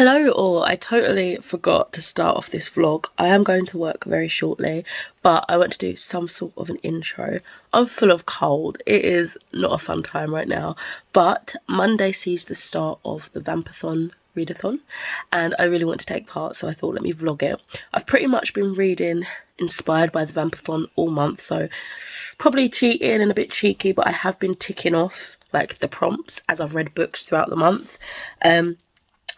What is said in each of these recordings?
Hello all, I totally forgot to start off this vlog. I am going to work very shortly, but I want to do some sort of an intro. I'm full of cold. It is not a fun time right now, but Monday sees the start of the VAMPATHON readathon, and I really want to take part, so I thought let me vlog it. I've pretty much been reading inspired by the VAMPATHON all month, so probably cheating and a bit cheeky, but I have been ticking off like the prompts as I've read books throughout the month.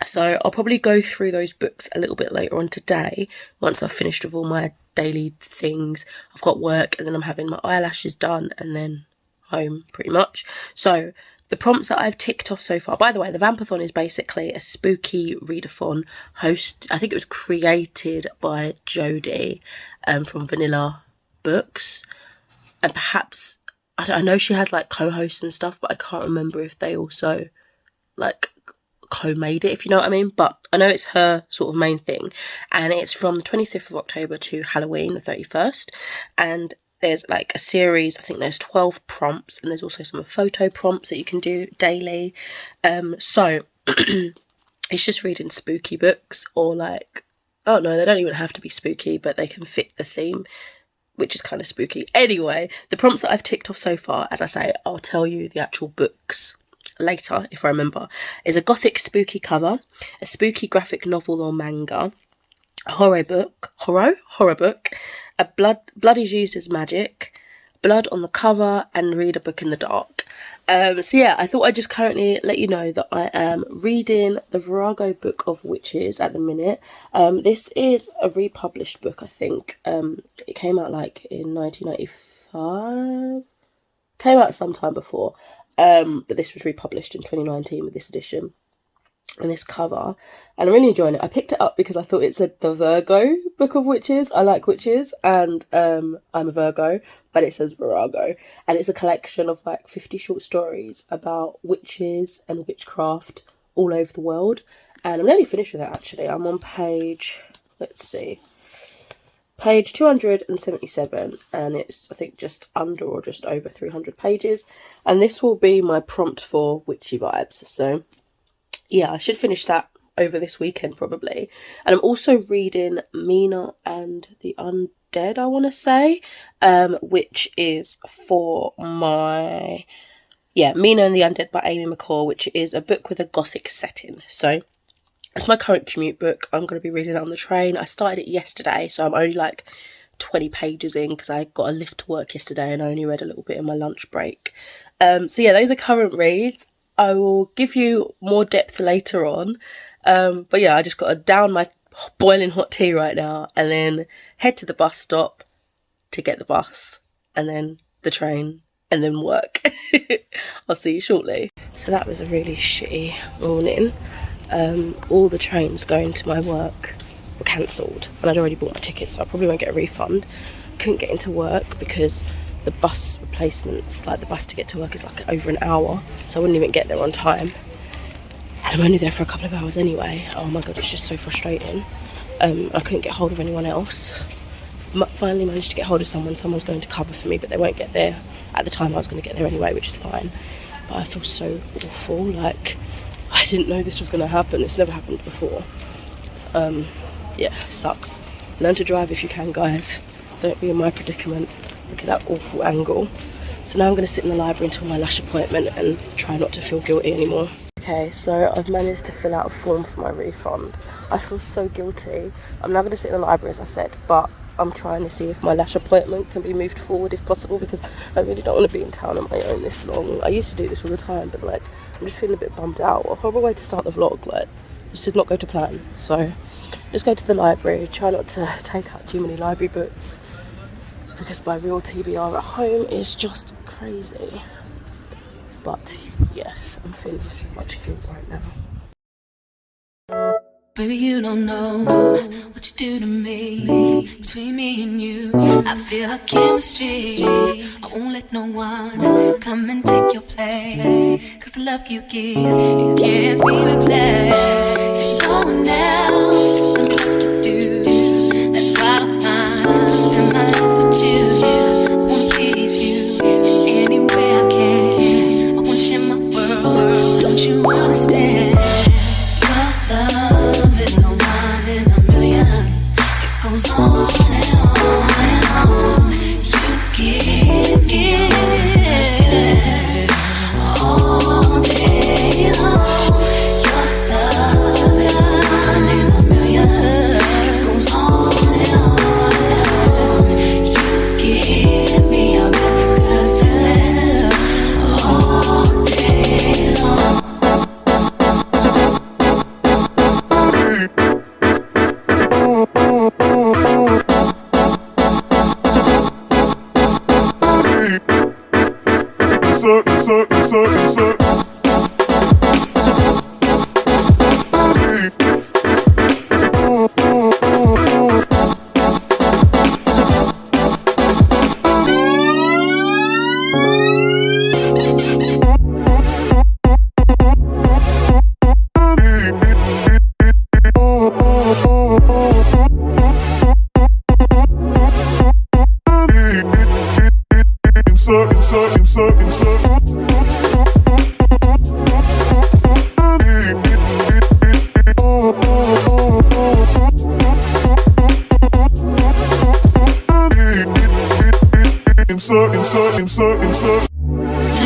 So I'll probably go through those books a little bit later on today once I've finished with all my daily things. I've got work and then I'm having my eyelashes done and then home pretty much. So the prompts that I've ticked off so far, by the way, the VAMPATHON is basically a spooky readathon host. I think it was created by Jodie from Vanilla Books, and perhaps, I know she has like co-hosts and stuff, but I can't remember if they also like co-made it, if you know what I mean, but I know it's her sort of main thing, and it's from the 25th of October to Halloween the 31st, and there's like a series, I think there's 12 prompts, and there's also some photo prompts that you can do daily. So it's just reading spooky books, or like, oh no, they don't even have to be spooky, but they can fit the theme, which is kind of spooky. Anyway, the prompts that I've ticked off so far, as I say, I'll tell you the actual books later if I remember, is a gothic spooky cover, a spooky graphic novel or manga, a horror book, a blood is used as magic, blood on the cover, and read a book in the dark. So yeah, I thought I'd just currently let you know that I am reading the Virago Book of Witches at the minute. This is a republished book, I think. It came out like in 1995, came out sometime before. But this was republished in 2019 with this edition and this cover, and I'm really enjoying it. I picked it up because I thought it said the Virgo Book of Witches. I like witches, and I'm a Virgo, but it says Virago, and it's a collection of like 50 short stories about witches and witchcraft all over the world, and I'm nearly finished with it actually. I'm on page, let's see, page 277, and it's I think just under or just over 300 pages, and this will be my prompt for witchy vibes. So yeah, I should finish that over this weekend probably. And I'm also reading Mina and the Undead, I want to say, which is for my, yeah, Mina and the Undead by Amy McCall, which is a book with a gothic setting. So it's my current commute book. I'm going to be reading it on the train. I started it yesterday, so I'm only like 20 pages in because I got a lift to work yesterday and I only read a little bit in my lunch break. So yeah, those are current reads. I will give you more depth later on. But yeah, I just got to down my boiling hot tea right now and then head to the bus stop to get the bus and then the train and then work. I'll see you shortly. So that was a really shitty morning. All the trains going to my work were cancelled, and I'd already bought my tickets, so I probably won't get a refund. Couldn't get into work because the bus replacements, like the bus to get to work is like over an hour, so I wouldn't even get there on time, and I'm only there for a couple of hours anyway. Oh my god, it's just so frustrating. I couldn't get hold of anyone else. Finally managed to get hold of someone's going to cover for me, but they won't get there at the time I was going to get there anyway, which is fine. But I feel so awful, like I didn't know this was going to happen. It's never happened before. Yeah, sucks. Learn to drive if you can, guys. Don't be in my predicament. Look at that awful angle. So now I'm going to sit in the library until my lash appointment and try not to feel guilty anymore. Okay, so I've managed to fill out a form for my refund. I feel so guilty. I'm now going to sit in the library, as I said, but I'm trying to see if my lash appointment can be moved forward if possible, because I really don't want to be in town on my own this long. I used to do this all the time, but like I'm just feeling a bit bummed out. A horrible way to start the vlog, like this did not go to plan. So just go to the library, try not to take out too many library books, because my real TBR at home is just crazy. But yes, I'm feeling so much guilt right now. Baby, you don't know what you do to me. Between me and you, I feel like chemistry. I won't let no one come and take your place, 'cause the love you give, it can't be replaced. See no one else love me like you do. That's why I don't mind spend my life with you. I wanna please you in any way I can. I wanna share my world, don't you understand? Your love Turn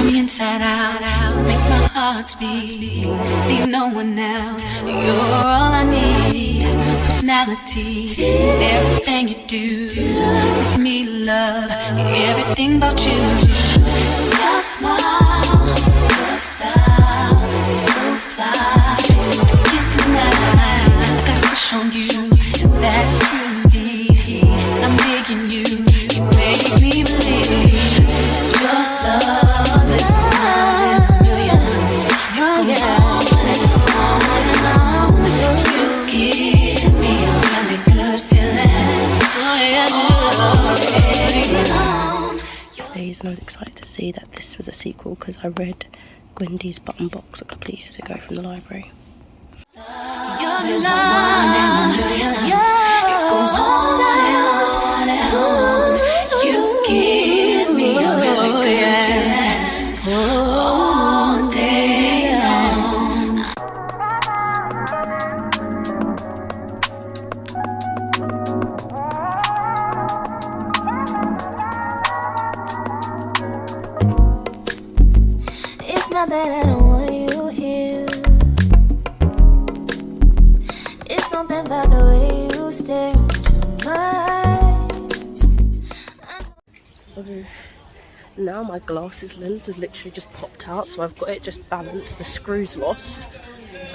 me inside out, make my heart beat. Need no one else, you're all I need. Personality, everything you do makes me love everything about you. Your smile, your style, so fly. I can't deny, I got a crush on you, and that's true indeed. I'm digging you, you make me believe. Your love is one in a million. It goes on and on and on. You give me a really good feeling. Please, and I was excited to see that this was a sequel because I read Gwendy's Button Box a couple of years ago from the library. Your love, it goes on and on. You give me a really good feeling all day long. It's not that I don't want you here. It's something about the way you stare into my eyes. So now my glasses lens has literally just popped out, so I've got it just balanced, the screw's lost.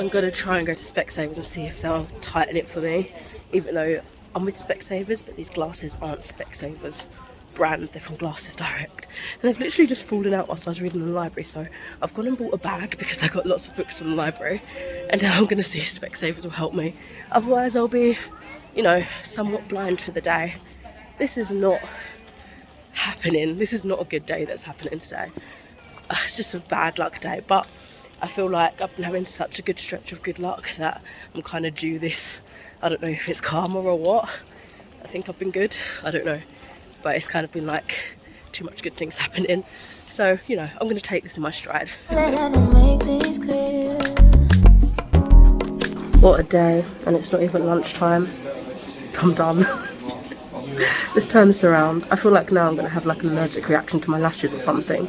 I'm going to try and go to Specsavers and see if they'll tighten it for me, even though I'm with Specsavers, but these glasses aren't Specsavers brand, they're from Glasses Direct, and they've literally just fallen out whilst I was reading in the library. So I've gone and bought a bag because I got lots of books from the library, and now I'm going to see if Specsavers will help me. Otherwise I'll be, you know, somewhat blind for the day. This is not happening. This is not a good day that's happening today. It's just a bad luck day, but I feel like I've been having such a good stretch of good luck that I'm kind of due this. I don't know if it's karma or what. I think I've been good. I don't know. But it's kind of been like too much good things happening. So, you know, I'm going to take this in my stride. What a day. And it's not even lunchtime. I'm done. Let's turn this around. I feel like now I'm going to have like an allergic reaction to my lashes or something.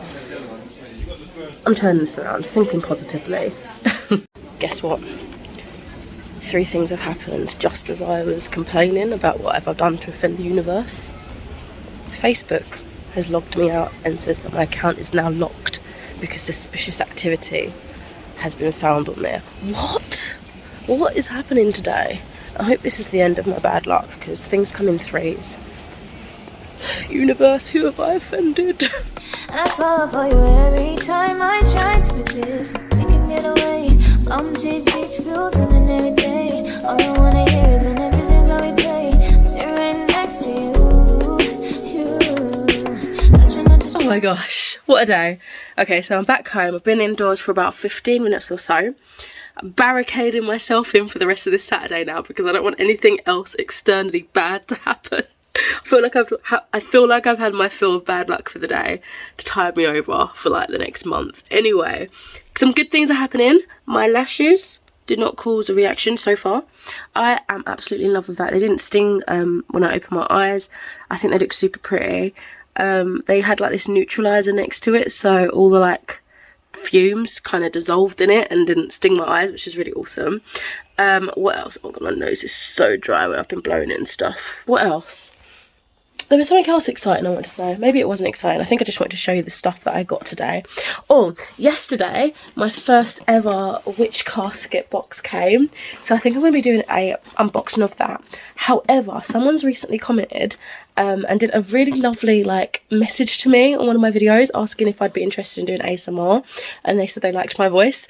I'm turning this around, thinking positively. Guess what? 3 things have happened just as I was complaining about what have I done to offend the universe. Facebook has logged me out and says that my account is now locked because suspicious activity has been found on there. What? What is happening today? I hope this is the end of my bad luck because things come in 3s. Universe, who have I offended? I fall for you every time I try to resist. We can get away. Come chase beach views and every day. All I wanna hear is an every since I replay. Sit right next to you. Oh my gosh, what a day. Okay, so I'm back home. I've been indoors for about 15 minutes or so. I'm barricading myself in for the rest of this Saturday now because I don't want anything else externally bad to happen. I feel like I've had my fill of bad luck for the day to tide me over for like the next month. Anyway, some good things are happening. My lashes did not cause a reaction so far. I am absolutely in love with that. They didn't sting when I opened my eyes. I think they look super pretty. They had like this neutralizer next to it, so all the like fumes kind of dissolved in it and didn't sting my eyes, which is really awesome. What else? Oh god, my nose is so dry when I've been blowing it and stuff. What else? There was something else exciting I want to say. Maybe it wasn't exciting. I think I just wanted to show you the stuff that I got today. Oh, yesterday, my first ever witch casket box came. So I think I'm going to be doing a unboxing of that. However, someone's recently commented and did a really lovely like message to me on one of my videos asking if I'd be interested in doing ASMR. And they said they liked my voice.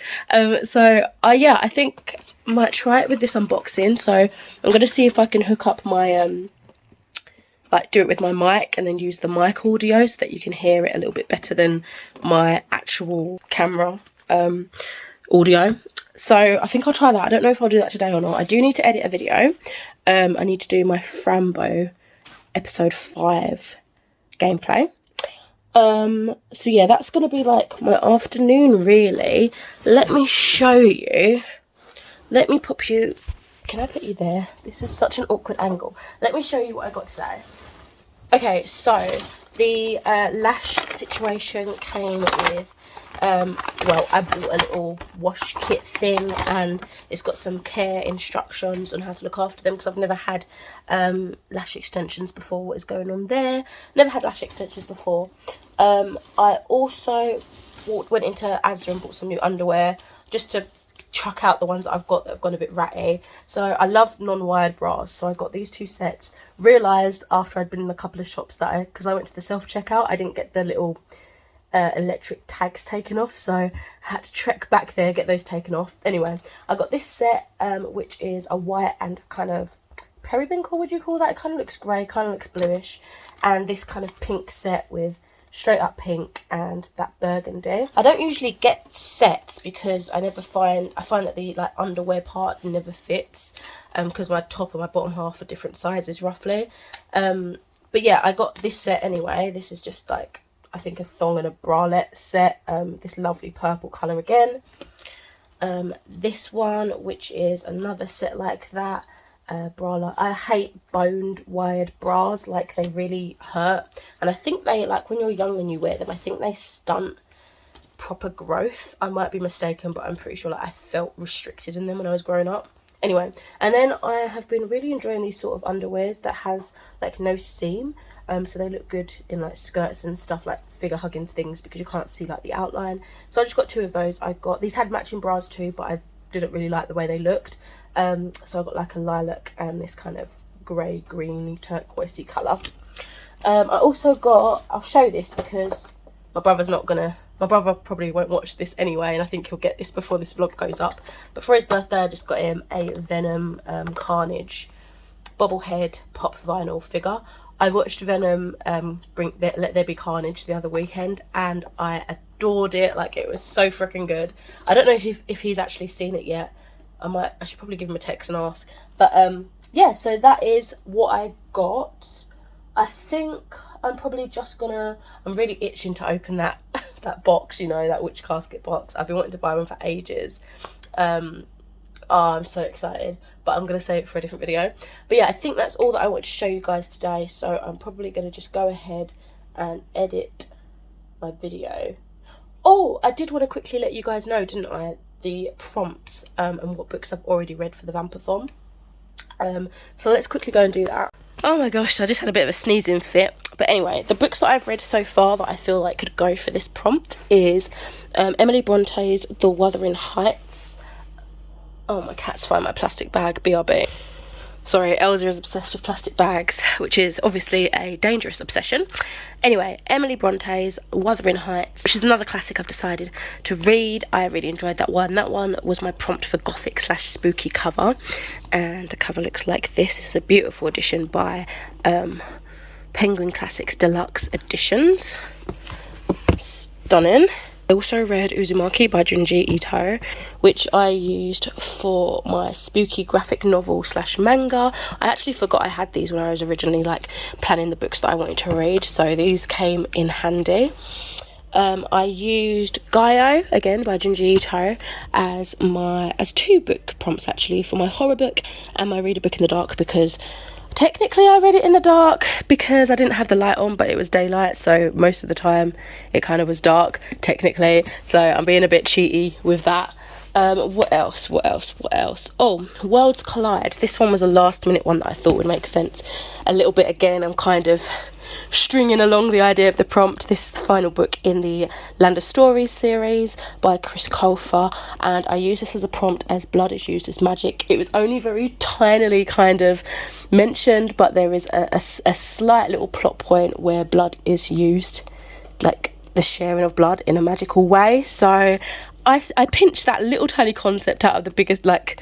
So yeah, I think I might try it with this unboxing. So I'm going to see if I can hook up my... like do it with my mic and then use the mic audio so that you can hear it a little bit better than my actual camera audio. So I think I'll try that. I don't know if I'll do that today or not. I do need to edit a video. I need to do my Frambo episode 5 gameplay. So yeah, that's going to be like my afternoon really. Let me show you. Let me pop you... Can I put you there? This is such an awkward angle. Let me show you what I got today. Okay, so the lash situation came with, well, I bought a little wash kit thing, and it's got some care instructions on how to look after them, because I've never had lash extensions before. What is going on there? Never had lash extensions before. I also went into Asda and bought some new underwear just to chuck out the ones that I've got that have gone a bit ratty. So I love non-wired bras, so I got these 2 sets. Realised after I'd been in a couple of shops that because I went to the self-checkout, I didn't get the little electric tags taken off, so I had to trek back there, get those taken off. Anyway, I got this set, which is a white and kind of periwinkle, would you call that? It kind of looks grey, kind of looks bluish, and this kind of pink set with straight up pink and that burgundy. I don't usually get sets because I find that the like underwear part never fits, because my top and my bottom half are different sizes roughly. But yeah, I got this set anyway. This is just like, I think, a thong and a bralette set. This lovely purple colour again. This one, which is another set like that. Bralette. I hate boned wired bras, like they really hurt, and I think they, like, when you're young and you wear them, I think they stunt proper growth. I might be mistaken, but I'm pretty sure like I felt restricted in them when I was growing up. Anyway, and then I have been really enjoying these sort of underwears that has like no seam, so they look good in like skirts and stuff, like figure hugging things, because you can't see like the outline. So I just got 2 of those. I got these, had matching bras too, but I didn't really like the way they looked. So I got like a lilac and this kind of grey, greeny, turquoisey colour. I also got, I'll show this because my brother probably won't watch this anyway, and I think he'll get this before this vlog goes up. But for his birthday, I just got him a Venom Carnage bobblehead pop vinyl figure. I watched Venom Let There Be Carnage the other weekend, and I adored it. Like, it was so freaking good. I don't know if he's actually seen it yet. I should probably give him a text and ask. But yeah, so that is what I got. I think I'm probably just gonna, I'm really itching to open that that box, you know, that witch casket box. I've been wanting to buy one for ages. Oh, I'm so excited, but I'm gonna save it for a different video. But yeah, I think that's all that I want to show you guys today, so I'm probably gonna just go ahead and edit my video. Oh, I did want to quickly let you guys know, didn't I, the prompts and what books I've already read for the VAMPATHON. So let's quickly go and do that. Oh my gosh, I just had a bit of a sneezing fit. But anyway, the books that I've read so far that I feel like could go for this prompt is Emily Bronte's The Wuthering Heights. Oh, my cat's found my plastic bag, BRB. Sorry, Elsa is obsessed with plastic bags, which is obviously a dangerous obsession. Anyway, Emily Bronte's Wuthering Heights, which is another classic I've decided to read. I really enjoyed that one. That one was my prompt for gothic / spooky cover. And the cover looks like this. It's a beautiful edition by Penguin Classics Deluxe Editions. Stunning. I also read Uzumaki by Junji Ito, which I used for my spooky graphic novel / manga. I actually forgot I had these when I was originally like planning the books that I wanted to read, so these came in handy. I used Gaio, again by Junji Ito, as 2 book prompts actually, for my horror book and my read a book in the dark, because technically I read it in the dark because I didn't have the light on, but it was daylight, so most of the time it kind of was dark technically, so I'm being a bit cheaty with that. What else? Oh, Worlds Collide. This one was a last minute one that I thought would make sense a little bit. Again, I'm kind of stringing along the idea of the prompt. This is the final book in the Land of Stories series by Chris Colfer, and I use this as a prompt as blood is used as magic. It was only very tinily kind of mentioned, but there is a slight little plot point where blood is used, like the sharing of blood in a magical way. So I pinched that little tiny concept out of the biggest like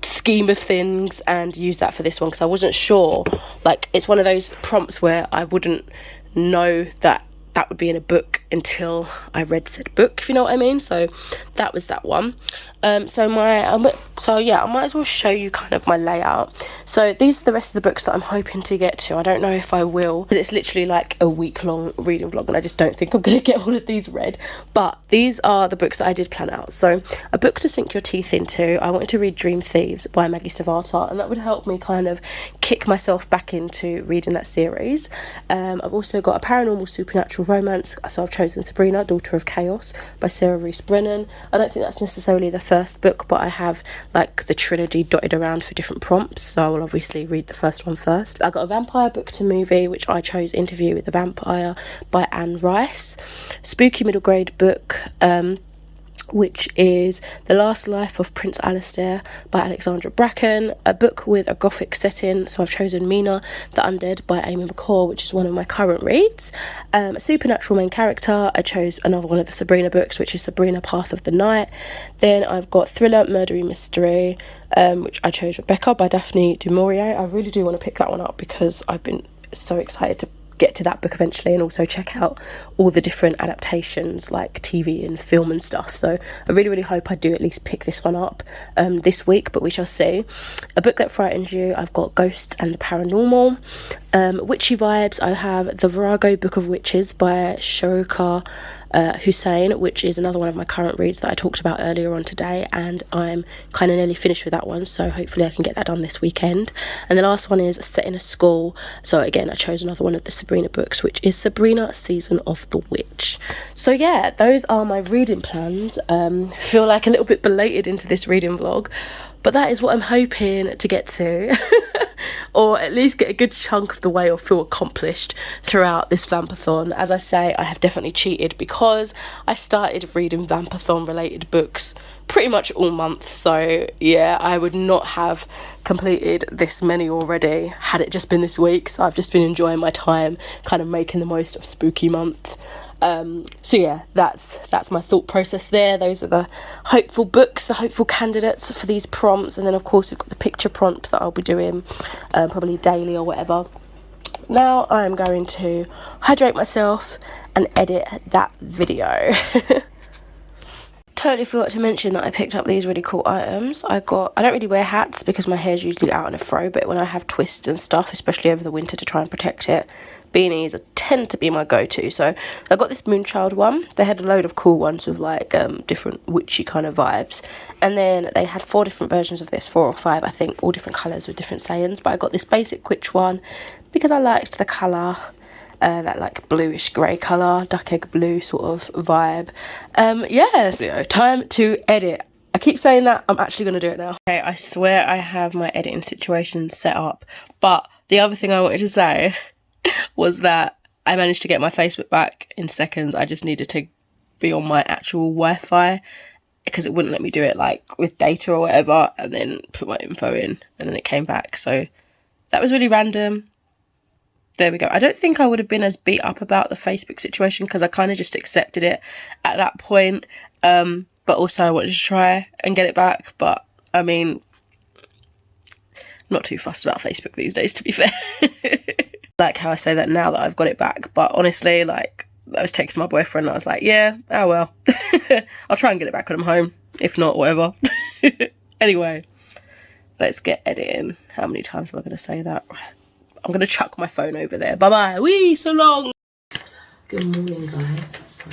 scheme of things and used that for this one, because I wasn't sure. Like, it's one of those prompts where I wouldn't know that that would be in a book until I read said book, if you know what I mean. So that was that one. So yeah, I might as well show you kind of my layout. So these are the rest of the books that I'm hoping to get to. I don't know if I will, because it's literally like a week-long reading vlog, and I just don't think I'm going to get all of these read. But these are the books that I did plan out. So a book to sink your teeth into. I wanted to read Dream Thieves by Maggie Savata, and that would help me kind of kick myself back into reading that series. I've also got a paranormal supernatural romance, so I've chosen Sabrina, Daughter of Chaos by Rhys Brennan. I don't think that's necessarily the first book, but I have like the trilogy dotted around for different prompts, so I will obviously read the first one first. I got a vampire book to movie, which I chose Interview with the Vampire by Rhys. Spooky middle grade book, which is The Last Life of Prince Alistair by Alexandra Bracken, a book with a gothic setting, so I've chosen Mina, the Undead by Amy McCall, which is one of my current reads. A supernatural main character, I chose another one of the Sabrina books, which is Sabrina, Path of the Night. Then I've got thriller, murdery, mystery, which I chose Rebecca by Daphne du Maurier. I really do want to pick that one up because I've been so excited to get to that book eventually, and also check out all the different adaptations like TV and film and stuff. So I really hope I do at least pick this one up this week, but we shall see. A book that frightens you, I've got Ghosts and the Paranormal. Witchy vibes, I have The Virago Book of Witches by Sharuka Hussain, which is another one of my current reads that I talked about earlier on today, and I'm kind of nearly finished with that one, so hopefully I can get that done this weekend. And the last one is Set in a School, so again I chose another one of the Sabrina books, which is Sabrina, Season of the Witch. So yeah, those are my reading plans. Feel like a little bit belated into this reading vlog, but that is what I'm hoping to get to. Or at least get a good chunk of the way, or feel accomplished throughout this Vampathon. As I say, I have definitely cheated because I started reading Vampathon related books pretty much all month. So yeah, I would not have completed this many already had it just been this week. So I've just been enjoying my time, kind of making the most of spooky month. So yeah, that's my thought process there. Those are the hopeful books, the hopeful candidates for these prompts, and then of course we've got the picture prompts that I'll be doing probably daily or whatever. Now I'm going to hydrate myself and edit that video. Totally forgot to mention that I picked up these really cool items. I don't really wear hats because my hair's usually out in a fro, but when I have twists and stuff, especially over the winter to try and protect it, beanies tend to be my go-to. So I got this Moonchild one. They had a load of cool ones with like different witchy kind of vibes, and then they had 4 different versions of this, 4 or 5 I think, all different colours with different sayings. But I got this basic witch one because I liked the colour, that like bluish grey colour, duck egg blue sort of vibe. Yeah, time to edit. I keep saying that, I'm actually going to do it now. Okay, I swear I have my editing situation set up, but the other thing I wanted to say was that I managed to get my Facebook back in seconds. I just needed to be on my actual Wi-Fi because it wouldn't let me do it like with data or whatever, and then put my info in and then it came back. So that was really random. There we go. I don't think I would have been as beat up about the Facebook situation because I kind of just accepted it at that point. But also I wanted to try and get it back. But I mean, not too fussed about Facebook these days, to be fair. Like how I say that now that I've got it back. But honestly, like, I was texting my boyfriend and I was like, yeah, oh well. I'll try and get it back when I'm home. If not, whatever. Anyway, let's get editing. How many times am I going to say that? I'm going to chuck my phone over there. Bye-bye. Wee, so long. Good morning, guys. So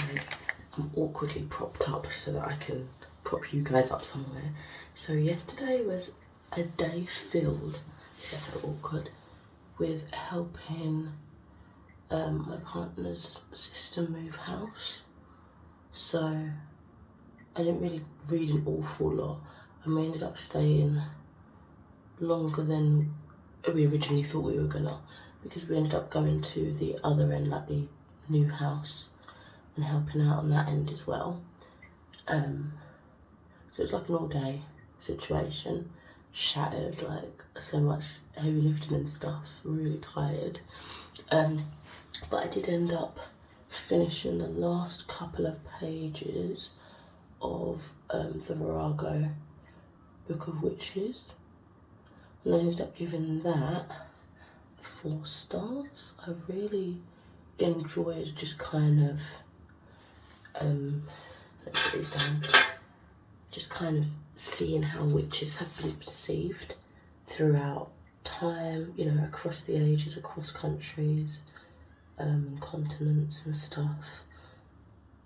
I'm awkwardly propped up so that I can prop you guys up somewhere. So yesterday was a day filled, this is so awkward, with helping my partner's sister move house. So I didn't really read an awful lot, and we ended up staying longer than we originally thought we were gonna, because we ended up going to the other end, like the new house, and helping out on that end as well. So it's like an all day situation. Shattered, like so much heavy lifting and stuff, really tired. But I did end up finishing the last couple of pages of the Virago Book of Witches, and I ended up giving that 4 stars. I really enjoyed just kind of, let me put these down, just kind of seeing how witches have been perceived throughout time, you know, across the ages, across countries, and continents and stuff.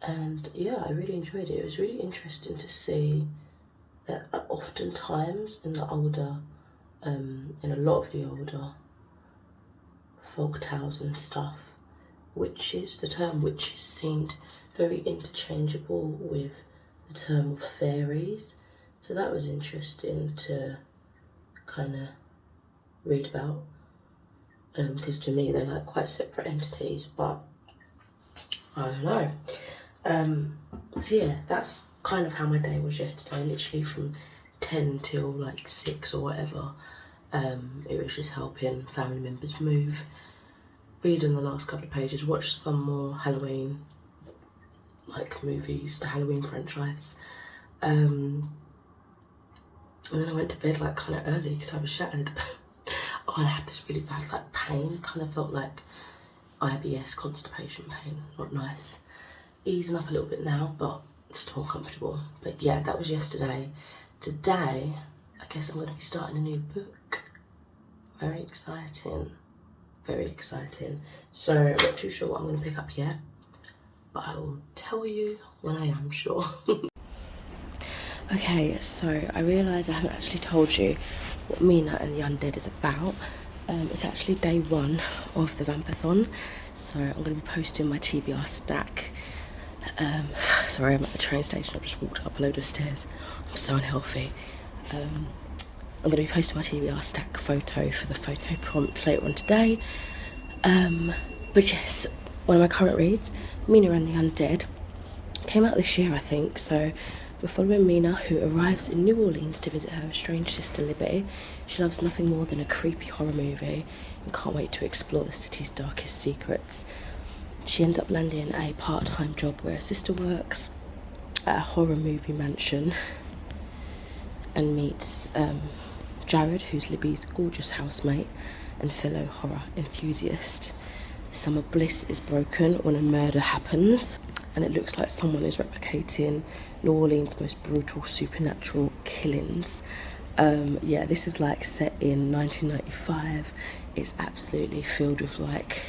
And yeah, I really enjoyed it. It was really interesting to see that oftentimes in the older, in a lot of the older folk tales and stuff, witches, the term witches seemed very interchangeable with the term of fairies. So that was interesting to kind of read about, because to me they're like quite separate entities, but I don't know. So yeah, that's kind of how my day was yesterday, literally from 10 till like 6 or whatever. It was just helping family members move, reading the last couple of pages, watched some more Halloween like movies, the Halloween franchise, and then I went to bed like kind of early because I was shattered. Oh, and I had this really bad like pain, kind of felt like IBS, constipation pain, not nice. Easing up a little bit now, but still uncomfortable. But yeah, that was yesterday. Today, I guess I'm going to be starting a new book. Very exciting. Very exciting. So I'm not too sure what I'm going to pick up yet, but I will tell you when I am sure. Okay, so I realise I haven't actually told you what Mina and the Undead is about. It's actually day 1 of the Vampathon, so I'm going to be posting my TBR stack. Sorry, I'm at the train station. I've just walked up a load of stairs. I'm so unhealthy. I'm going to be posting my TBR stack photo for the photo prompt later on today. But yes, one of my current reads, Mina and the Undead, came out this year, I think. So we're following Mina, who arrives in New Orleans to visit her estranged sister Libby. She loves nothing more than a creepy horror movie and can't wait to explore the city's darkest secrets. She ends up landing a part-time job where her sister works at a horror movie mansion and meets Jared, who's Libby's gorgeous housemate and fellow horror enthusiast. Summer bliss is broken when a murder happens, and it looks like someone is replicating New Orleans' most brutal supernatural killings. Yeah, this is like set in 1995. It's absolutely filled with like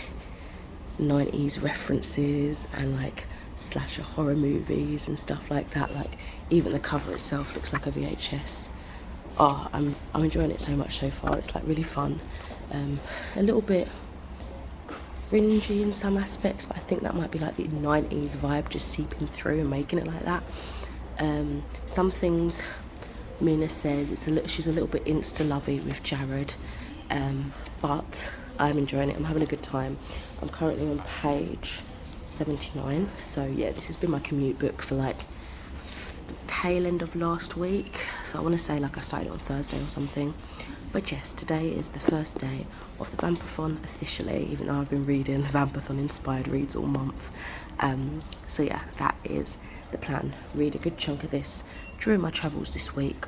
90s references and like slasher horror movies and stuff like that. Like even the cover itself looks like a VHS. Oh, I'm enjoying it so much so far. It's like really fun, a little bit cringy in some aspects, but I think that might be like the 90s vibe just seeping through and making it like that. Some things Mina says, she's a little bit insta-lovey with Jared, but I'm enjoying it. I'm having a good time. I'm currently on page 79, so yeah, this has been my commute book for like the tail end of last week, so I want to say like I started it on Thursday or something. But yes, today is the first day of the Vampathon officially, even though I've been reading Vampathon inspired reads all month. So yeah, that is the plan. Read a good chunk of this during my travels this week.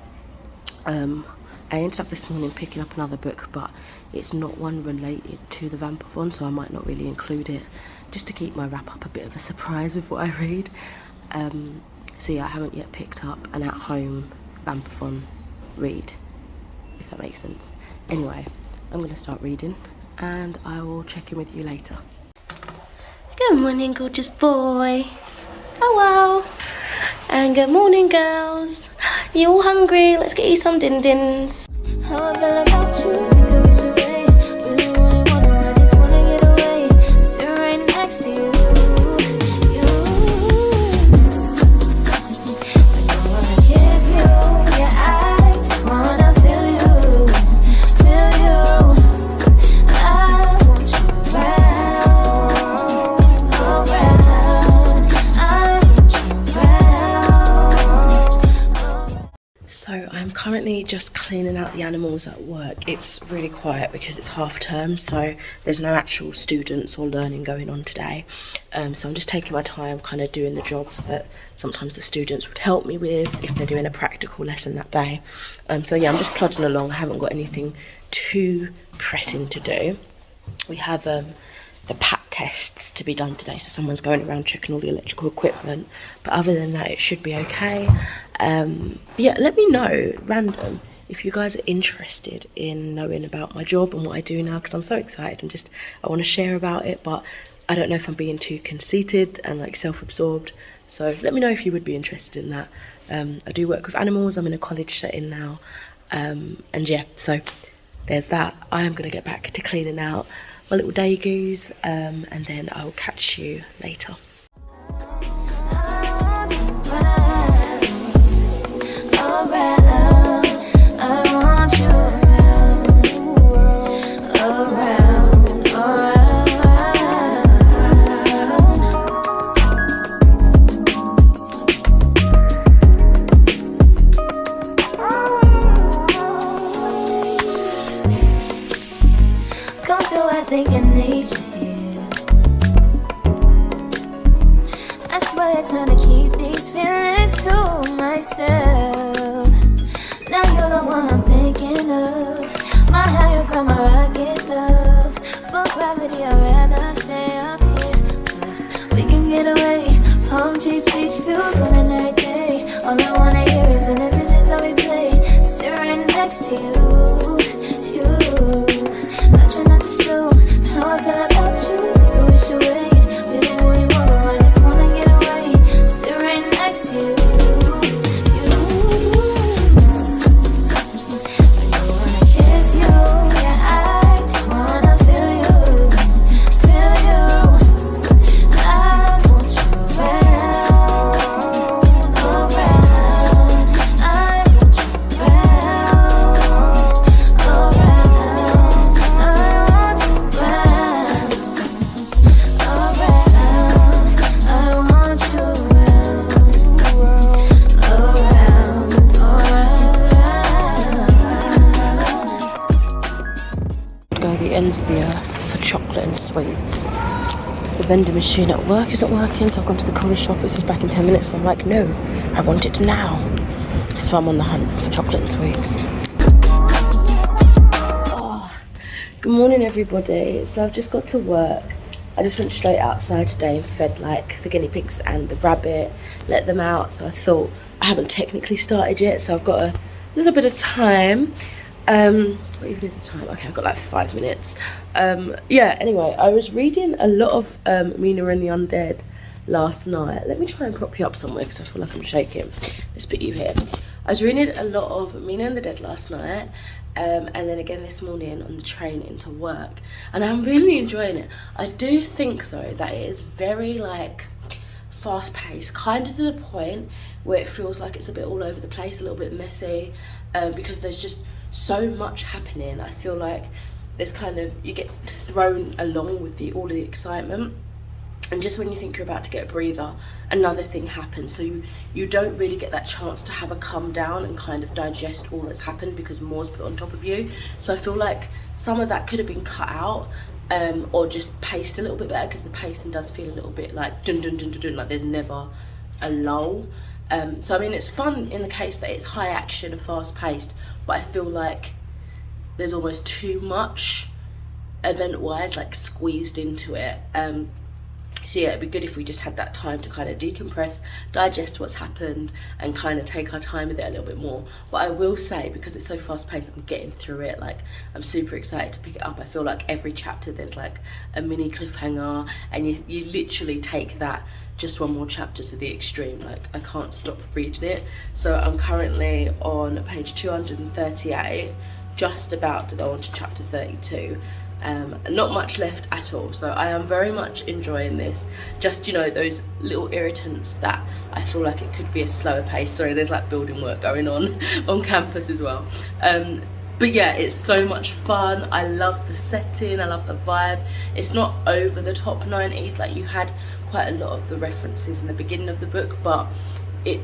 I ended up this morning picking up another book, but it's not one related to the Vampathon, so I might not really include it, just to keep my wrap up a bit of a surprise with what I read. So yeah, I haven't yet picked up an at-home Vampathon read, if that makes sense. Anyway, I'm going to start reading and I will check in with you later. Good morning, gorgeous boy. Hello. And good morning, girls. You all hungry? Let's get you some din-dins. How I feel about you, think I wish away. Really wanna, I just wanna get away. Sit right next to you. So I'm currently just cleaning out the animals at work. It's really quiet because it's half term, so there's no actual students or learning going on today. So I'm just taking my time kind of doing the jobs that sometimes the students would help me with if they're doing a practical lesson that day. So yeah, I'm just plodding along. I haven't got anything too pressing to do. We have the tests to be done today, so someone's going around checking all the electrical equipment, but other than that it should be okay. Yeah, let me know, random, if you guys are interested in knowing about my job and what I do now, because I'm so excited and I want to share about it, but I don't know if I'm being too conceited and like self-absorbed. So let me know if you would be interested in that. I do work with animals. I'm in a college setting now, and yeah, so there's that. I am going to get back to cleaning out my little dagoos, and then I'll catch you later. think I need you here. I swear it's hard to keep these feelings to myself. Now you're the one I'm thinking of. My higher ground, my rocket love. For gravity, I'd rather stay up here. We can get away. Palm trees, beach views on a night day. All I wanna hear is an visions how we play. Sit right next to you. I try not to show how I feel about you. You wish away. We live when you want, I just wanna get away. Sit right next to you. I don't wanna kiss you. Yeah, I just wanna feel you. Feel you. I want you around. I want you around. Go the ends of the earth for chocolate and sweets. The vending machine at work isn't working, so I've gone to the corner shop. It says back in 10 minutes, and I'm like, no, I want it now. So I'm on the hunt for chocolate and sweets. Oh, good morning, everybody. So I've just got to work. I just went straight outside today and fed like the guinea pigs and the rabbit, let them out. So I thought, I haven't technically started yet, so I've got a little bit of time. What even is the time? Okay, I've got like 5 minutes. Yeah, anyway, I was reading a lot of Mina and the Undead last night. Let me try and prop you up somewhere because I feel like I'm shaking. Let's put you here. I was reading a lot of Mina and the Dead last night, and then again this morning on the train into work, and I'm really enjoying it. I do think though that it is very like fast paced, kind of to the point where it feels like it's a bit all over the place, a little bit messy, because there's just so much happening. I feel like there's kind of, you get thrown along with all of the excitement, and just when you think you're about to get a breather, another thing happens, so you don't really get that chance to have a come down and kind of digest all that's happened because more's put on top of you. So I feel like some of that could have been cut out, or just paced a little bit better, because the pacing does feel a little bit like dun dun dun dun dun, like there's never a lull. So I mean, it's fun in the case that it's high action and fast paced, but I feel like there's almost too much event wise like squeezed into it. So yeah, it'd be good if we just had that time to kind of decompress, digest what's happened, and kind of take our time with it a little bit more. But I will say, because it's so fast paced, I'm getting through it. Like, I'm super excited to pick it up. I feel like every chapter there's like a mini cliffhanger, and you literally take that just one more chapter to the extreme. Like, I can't stop reading it. So I'm currently on page 238, just about to go on to chapter 32. Not much left at all, so I am very much enjoying this. Just, you know, those little irritants that I feel like it could be a slower pace. Sorry, there's like building work going on campus as well. But yeah, it's so much fun. I love the setting, I love the vibe. It's not over the top 90s, like you had quite a lot of the references in the beginning of the book, but it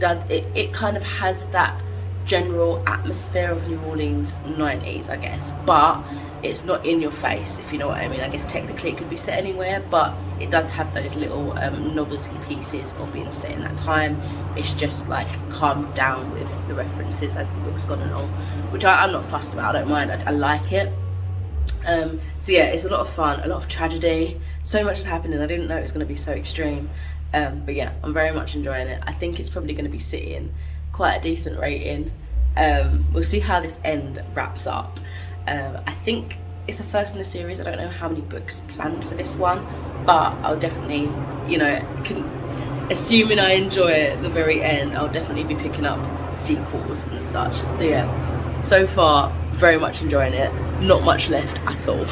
kind of has that general atmosphere of New Orleans 90s, I guess, but it's not in your face, if you know what I mean. I guess technically it could be set anywhere, but it does have those little novelty pieces of being set in that time. It's just like calmed down with the references as the book's gone along, which I'm not fussed about. I don't mind. I like it. So yeah, it's a lot of fun, a lot of tragedy, so much is happening. I didn't know it was going to be so extreme, but yeah, I'm very much enjoying it. I think it's probably going to be sitting quite a decent rating. We'll see how this end wraps up. I think it's the first in the series. I don't know how many books planned for this one, but I'll definitely, you know, assuming I enjoy the very end, I'll definitely be picking up sequels and such. So yeah, so far very much enjoying it, not much left at all.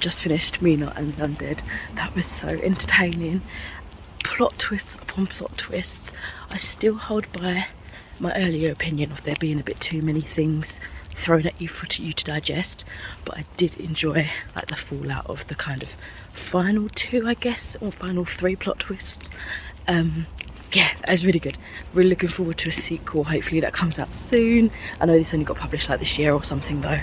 Finished Mina and Undead. That was so entertaining. Plot twists upon plot twists. I still hold by my earlier opinion of there being a bit too many things thrown at you for you to digest, but I did enjoy like the fallout of the kind of final two, I guess, or final three plot twists. Yeah, it was really good. Really looking forward to a sequel. Hopefully that comes out soon. I know this only got published like this year or something though.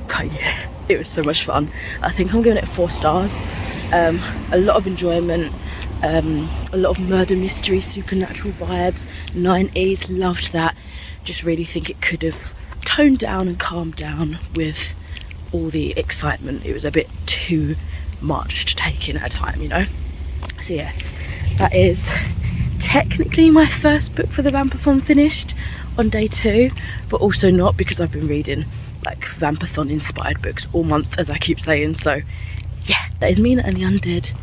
But yeah, it was so much fun. I think I'm giving it 4 stars. A lot of enjoyment, a lot of murder mystery, supernatural vibes, 90s, loved that. Just really think it could have toned down and calmed down with all the excitement. It was a bit too much to take in at a time, you know? So yes, that is technically my first book for the VAMPATHON finished on day 2, but also not, because I've been reading like VAMPATHON inspired books all month, as I keep saying. So yeah, that is Mina and the Undead.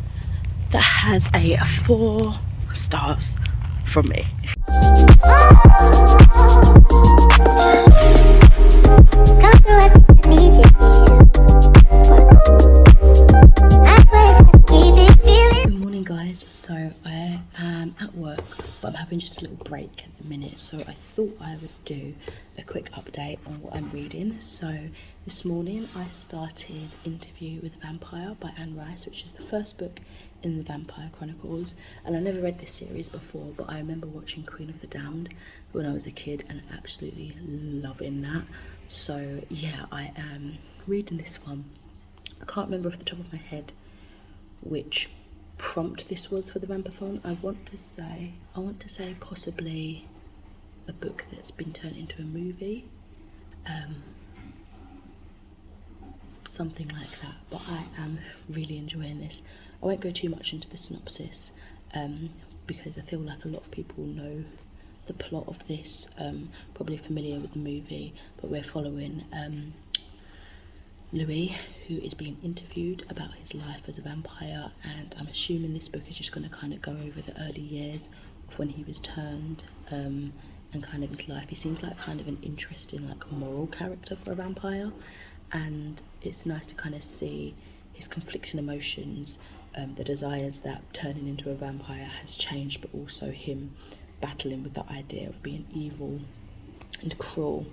That has a 4 stars from me. Good morning guys, so I am at work but I'm having just a little break at the minute, so I thought I would do a quick update on what I'm reading. So this morning I started Interview with a Vampire by Rhys, which is the first book in the Vampire Chronicles, and I never read this series before, but I remember watching Queen of the Damned when I was a kid and absolutely loving that. So yeah, I am reading this one. I can't remember off the top of my head which prompt this was for the VAMPATHON. I want to say possibly a book that's been turned into a movie, something like that, but I am really enjoying this. I won't go too much into the synopsis because I feel like a lot of people know the plot of this, probably familiar with the movie, but we're following Louis, who is being interviewed about his life as a vampire, and I'm assuming this book is just going to kind of go over the early years of when he was turned, and kind of his life. He seems like kind of an interesting, like, moral character for a vampire, and it's nice to kind of see his conflicting emotions, the desires that turning into a vampire has changed, but also him battling with the idea of being evil and cruel,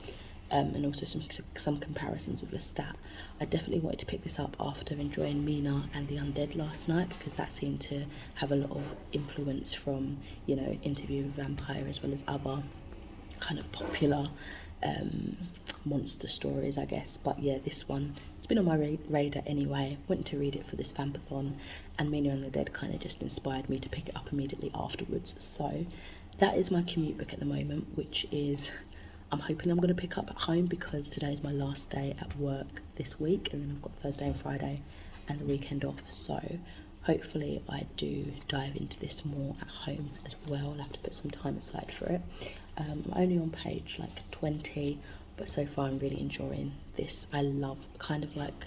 and also some comparisons with Lestat. I definitely wanted to pick this up after enjoying Mina and the Undead last night, because that seemed to have a lot of influence from, you know, Interview with a Vampire, as well as other kind of popular monster stories, I guess. But yeah, this one, it's been on my radar anyway. Went to read it for this Vampathon, and Mina and the Dead kind of just inspired me to pick it up immediately afterwards. So that is my commute book at the moment, which is, I'm hoping I'm going to pick up at home, because today is my last day at work this week, and then I've got Thursday and Friday and the weekend off. So hopefully I do dive into this more at home as well. I'll have to put some time aside for it. I'm only on page like 20, but so far I'm really enjoying this. I love kind of like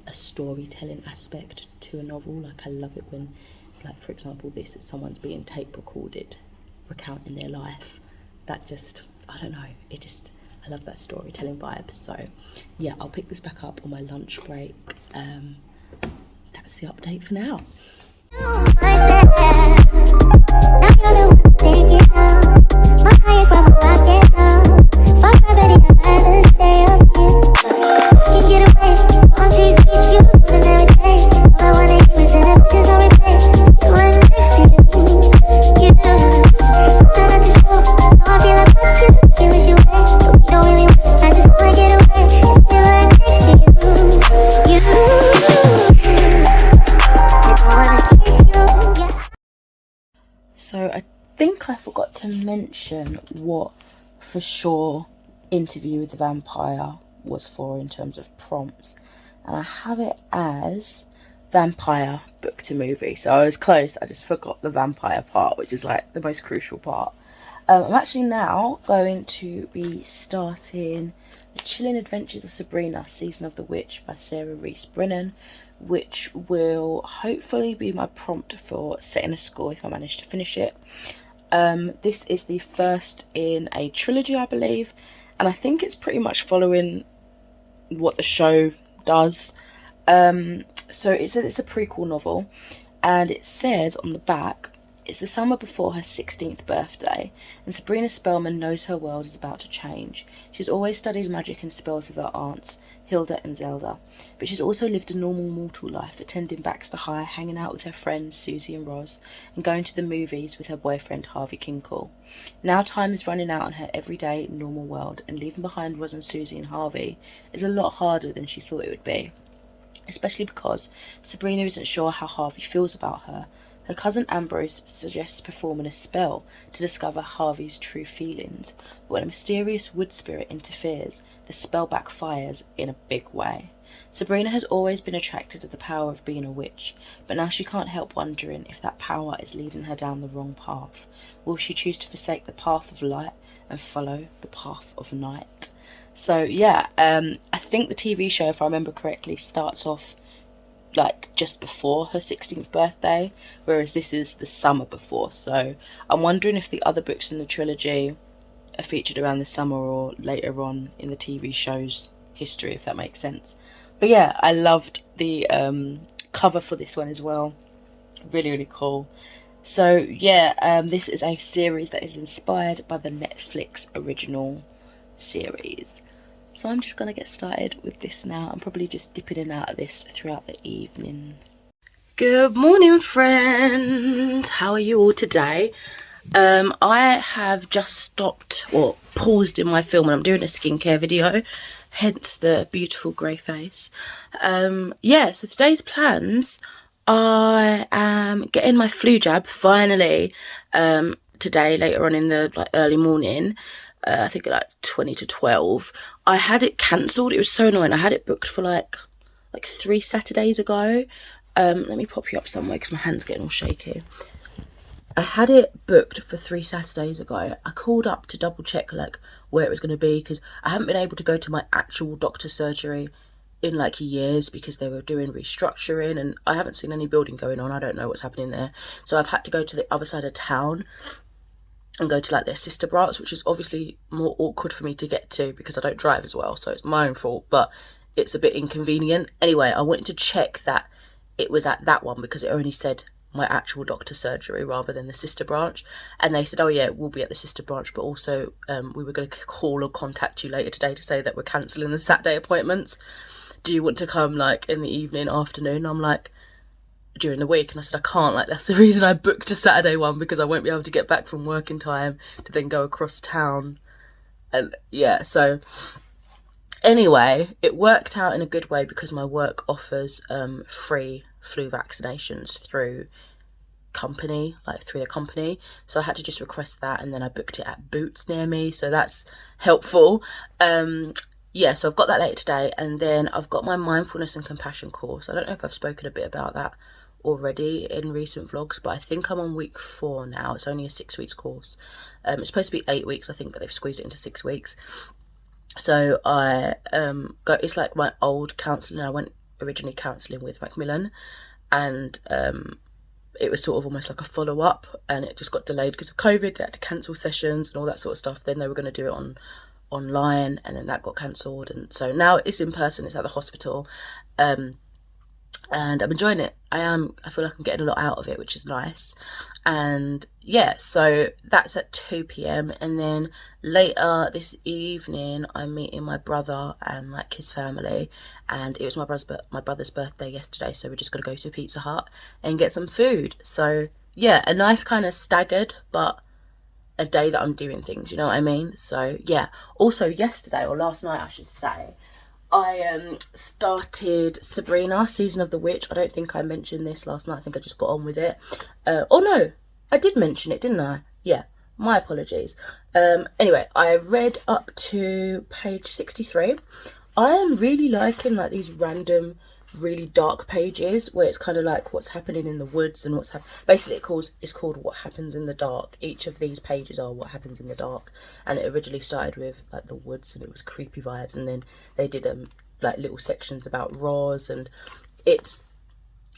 a storytelling aspect to a novel. Like I love it when, like for example this, is someone's being tape recorded recounting their life. That just, I don't know, I love that storytelling vibe. So yeah, I'll pick this back up on my lunch break. That's the update for now. So I think I forgot to mention what for sure Interview with the Vampire was for in terms of prompts, and I have it as vampire book to movie. So I was close, I just forgot the vampire part, which is like the most crucial part. I'm actually now going to be starting The Chilling Adventures of Sabrina, Season of the Witch by Sarah Rhys Brennan, which will hopefully be my prompt for setting a score if I manage to finish it. This is the first in a trilogy, I believe, and I think it's pretty much following what the show does. So it's a prequel novel, and it says on the back, it's the summer before her 16th birthday, and Sabrina Spellman knows her world is about to change. She's always studied magic and spells with her aunts, Hilda and Zelda, but she's also lived a normal mortal life, attending Baxter High, hanging out with her friends Susie and Roz, and going to the movies with her boyfriend Harvey Kinkle. Now time is running out on her everyday normal world, and leaving behind Roz and Susie and Harvey is a lot harder than she thought it would be, especially because Sabrina isn't sure how Harvey feels about her. Her cousin Ambrose suggests performing a spell to discover Harvey's true feelings, but when a mysterious wood spirit interferes, the spell backfires in a big way. Sabrina has always been attracted to the power of being a witch, but now she can't help wondering if that power is leading her down the wrong path. Will she choose to forsake the path of light and follow the path of night? So yeah, I think the TV show, if I remember correctly, starts off like just before her 16th birthday, whereas this is the summer before. So I'm wondering if the other books in the trilogy are featured around the summer or later on in the TV show's history, if that makes sense. But yeah, I loved the cover for this one as well. Really, really cool. So yeah, this is a series that is inspired by the Netflix original series. So I'm just going to get started with this now. I'm probably just dipping in and out of this throughout the evening. Good morning, friends. How are you all today? I have just stopped or paused in my film, and I'm doing a skincare video, hence the beautiful grey face. Yeah, so today's plans, I am getting my flu jab finally today, later on in the early morning. I think at like 20 to 12. I had it cancelled. It was so annoying. I had it booked for like 3 Saturdays ago. Let me pop you up somewhere because my hand's getting all shaky. I had it booked for 3 Saturdays ago. I called up to double check like where it was going to be, because I haven't been able to go to my actual doctor's surgery in like years because they were doing restructuring, and I haven't seen any building going on. I don't know what's happening there. So I've had to go to the other side of town and go to like their sister branch, which is obviously more awkward for me to get to because I don't drive as well, so it's my own fault, but it's a bit inconvenient. Anyway, I wanted to check that it was at that one because it only said my actual doctor's surgery rather than the sister branch. And they said, oh yeah, we'll be at the sister branch, but also we were going to call or contact you later today to say that we're cancelling the Saturday appointments. Do you want to come like in the evening, afternoon? I'm like, during the week. And I said, I can't, like, that's the reason I booked a Saturday one, because I won't be able to get back from work in time to then go across town. And yeah, so anyway, it worked out in a good way because my work offers free flu vaccinations through the company. So I had to just request that, and then I booked it at Boots near me, so that's helpful. Yeah, so I've got that later today, and then I've got my mindfulness and compassion course. I don't know if I've spoken a bit about that already in recent vlogs, but I think I'm on week 4 now. It's only a 6 weeks course. It's supposed to be 8 weeks, I think, but they've squeezed it into 6 weeks. So I it's like my old counselling. I went originally counselling with Macmillan, and it was sort of almost like a follow-up, and it just got delayed because of COVID. They had to cancel sessions and all that sort of stuff. Then they were going to do it online, and then that got cancelled, and so now it's in person. It's at the hospital, and I'm enjoying it. I feel like I'm getting a lot out of it, which is nice. And yeah, so that's at 2 p.m. and then later this evening I'm meeting my brother and like his family, and it was my brother's birthday yesterday, so we're just gonna go to Pizza Hut and get some food. So yeah, a nice kind of staggered, but a day that I'm doing things, you know what I mean? So yeah. Also yesterday, or last night I should say, I started Sabrina, Season of the Witch. I don't think I mentioned this last night. I think I just got on with it. Oh no, I did mention it, didn't I? Yeah, my apologies. Anyway, I read up to page 63. I am really liking like these random, really dark pages where it's kind of like what's happening in the woods and what's basically it's called What Happens in the Dark. Each of these pages are what happens in the dark, and it originally started with like the woods and it was creepy vibes, and then they did like little sections about Rhys, and it's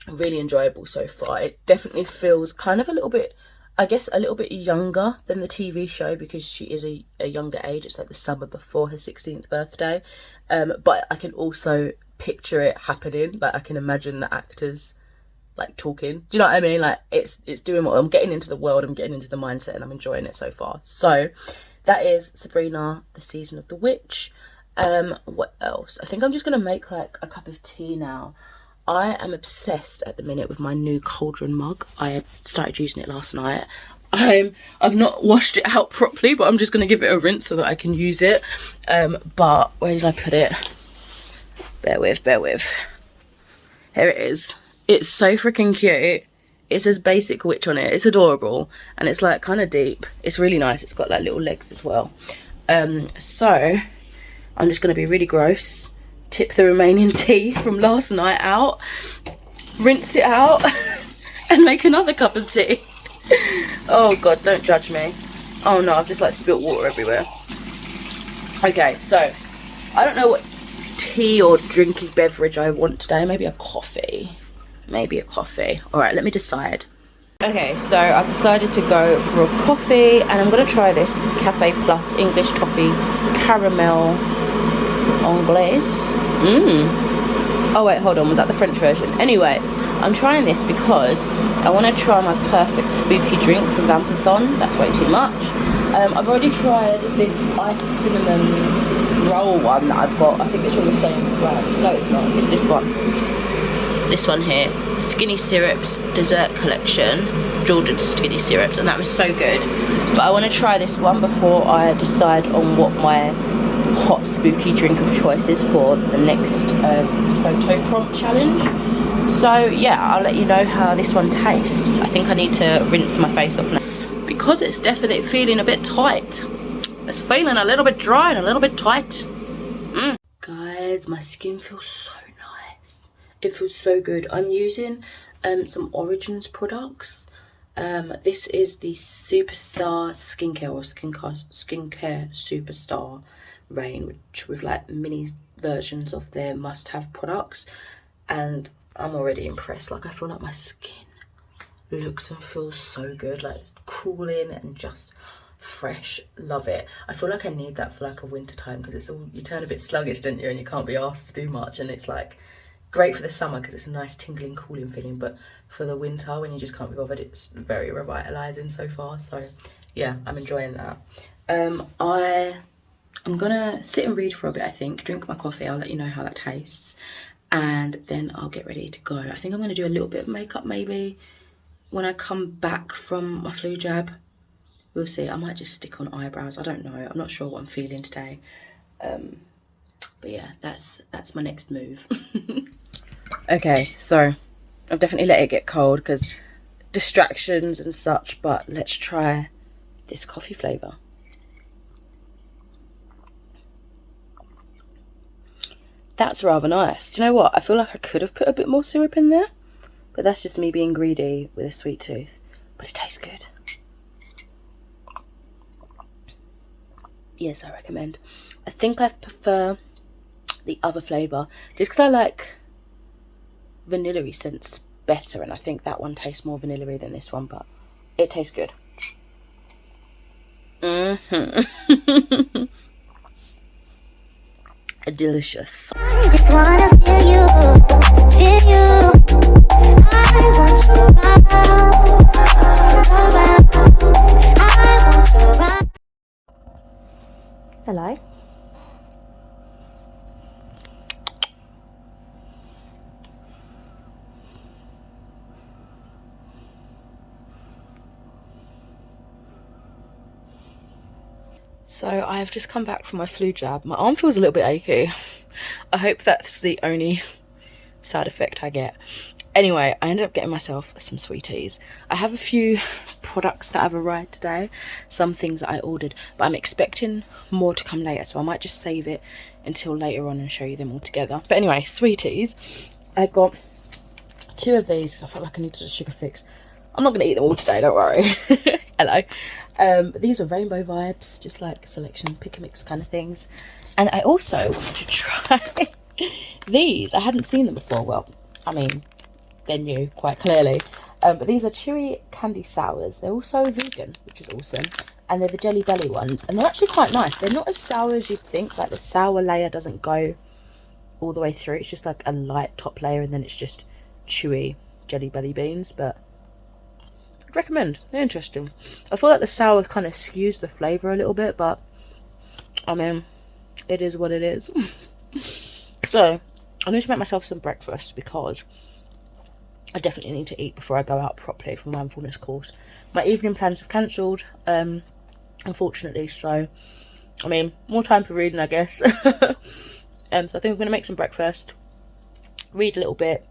really enjoyable so far. It definitely feels kind of a little bit, I guess, a little bit younger than the TV show because she is a younger age. It's like the summer before her 16th birthday, but I can also picture it happening. Like I can imagine the actors like talking. Do you know what I mean? Like it's doing what I'm getting into the world, I'm getting into the mindset, and I'm enjoying it so far. So that is Sabrina, the Season of the Witch. What else? I think I'm just gonna make like a cup of tea now. I am obsessed at the minute with my new cauldron mug. I started using it last night. I've not washed it out properly, but I'm just gonna give it a rinse so that I can use it. But where did I put it? Bear with. Here it is. It's so freaking cute. It says Basic Witch on it. It's adorable, and it's like kind of deep. It's really nice. It's got like little legs as well. So I'm just going to be really gross, tip the remaining tea from last night out, rinse it out and make another cup of tea. Oh god, don't judge me. Oh no, I've just like spilt water everywhere. Okay, so I don't know what tea or drinking beverage I want today. Maybe a coffee. All right, let me decide. Okay, so I've decided to go for a coffee, and I'm going to try this Cafe Plus English Toffee Caramel Anglaise. Oh wait, hold on, was that the French version? Anyway, I'm trying this because I want to try my perfect spooky drink from VAMPATHON. That's way too much. I've already tried this iced cinnamon roll one that I've got. I think it's from the same brand. No, it's not. It's this one. This one here. Skinny Syrups Dessert Collection. Jordan Skinny Syrups. And that was so good. But I want to try this one before I decide on what my hot spooky drink of choice is for the next photo prompt challenge. So yeah, I'll let you know how this one tastes. I think I need to rinse my face off now because it's definitely feeling a bit tight. It's feeling a little bit dry and a little bit tight. Guys, my skin feels so nice. It feels so good. I'm using some Origins products. This is the Superstar Skincare or Skincare Superstar range with like mini versions of their must-have products, and I'm already impressed. Like I feel like my skin looks and feels so good, like it's cooling and just fresh. Love it. I feel like I need that for like a winter time because it's all, you turn a bit sluggish, don't you, and you can't be asked to do much, and it's like Great for the summer because it's a nice tingling, cooling feeling, but for the winter when you just can't be bothered, it's very revitalizing so far. So yeah, I'm enjoying that. I'm gonna sit and read for a bit, I think, drink my coffee. I'll let you know how that tastes, and then I'll get ready to go. I think I'm gonna do a little bit of makeup maybe when I come back from my flu jab. We'll see. I might just stick on eyebrows. I don't know. I'm not sure what I'm feeling today. But yeah, that's my next move. Okay, so I've definitely let it get cold because distractions and such, but let's try this coffee flavour. That's rather nice. Do you know what? I feel like I could have put a bit more syrup in there, but that's just me being greedy with a sweet tooth. But it tastes good. Yes, I recommend. I think I prefer the other flavour just because I like vanilla-y scents better, and I think that one tastes more vanilla-y than this one, but it tastes good. Delicious. I just wanna feel you. I want to run. Hello. So I have just come back from my flu jab. My arm feels a little bit achy. I hope that's the only side effect I get. Anyway, I ended up getting myself some sweeties. I have a few products that have arrived today, some things that I ordered, but I'm expecting more to come later, so I might just save it until later on and show you them all together. But anyway, sweeties, I got 2 of these. I felt like I needed a sugar fix. I'm not going to eat them all today, don't worry. Hello. But these are rainbow vibes, just like selection, pick and mix kind of things. And I also wanted to try these. I hadn't seen them before. Well, I mean, they're new, quite clearly. But these are chewy candy sours. They're also vegan, which is awesome. And they're the Jelly Belly ones. And they're actually quite nice. They're not as sour as you'd think. Like, the sour layer doesn't go all the way through. It's just like a light top layer, and then it's just chewy Jelly Belly beans. But I'd recommend. They're interesting. I feel like the sour kind of skews the flavour a little bit, but I mean, it is what it is. So I need to make myself some breakfast because I definitely need to eat before I go out properly for my mindfulness course. My evening plans have cancelled, unfortunately, so I mean, more time for reading, I guess. So I think I'm going to make some breakfast, read a little bit,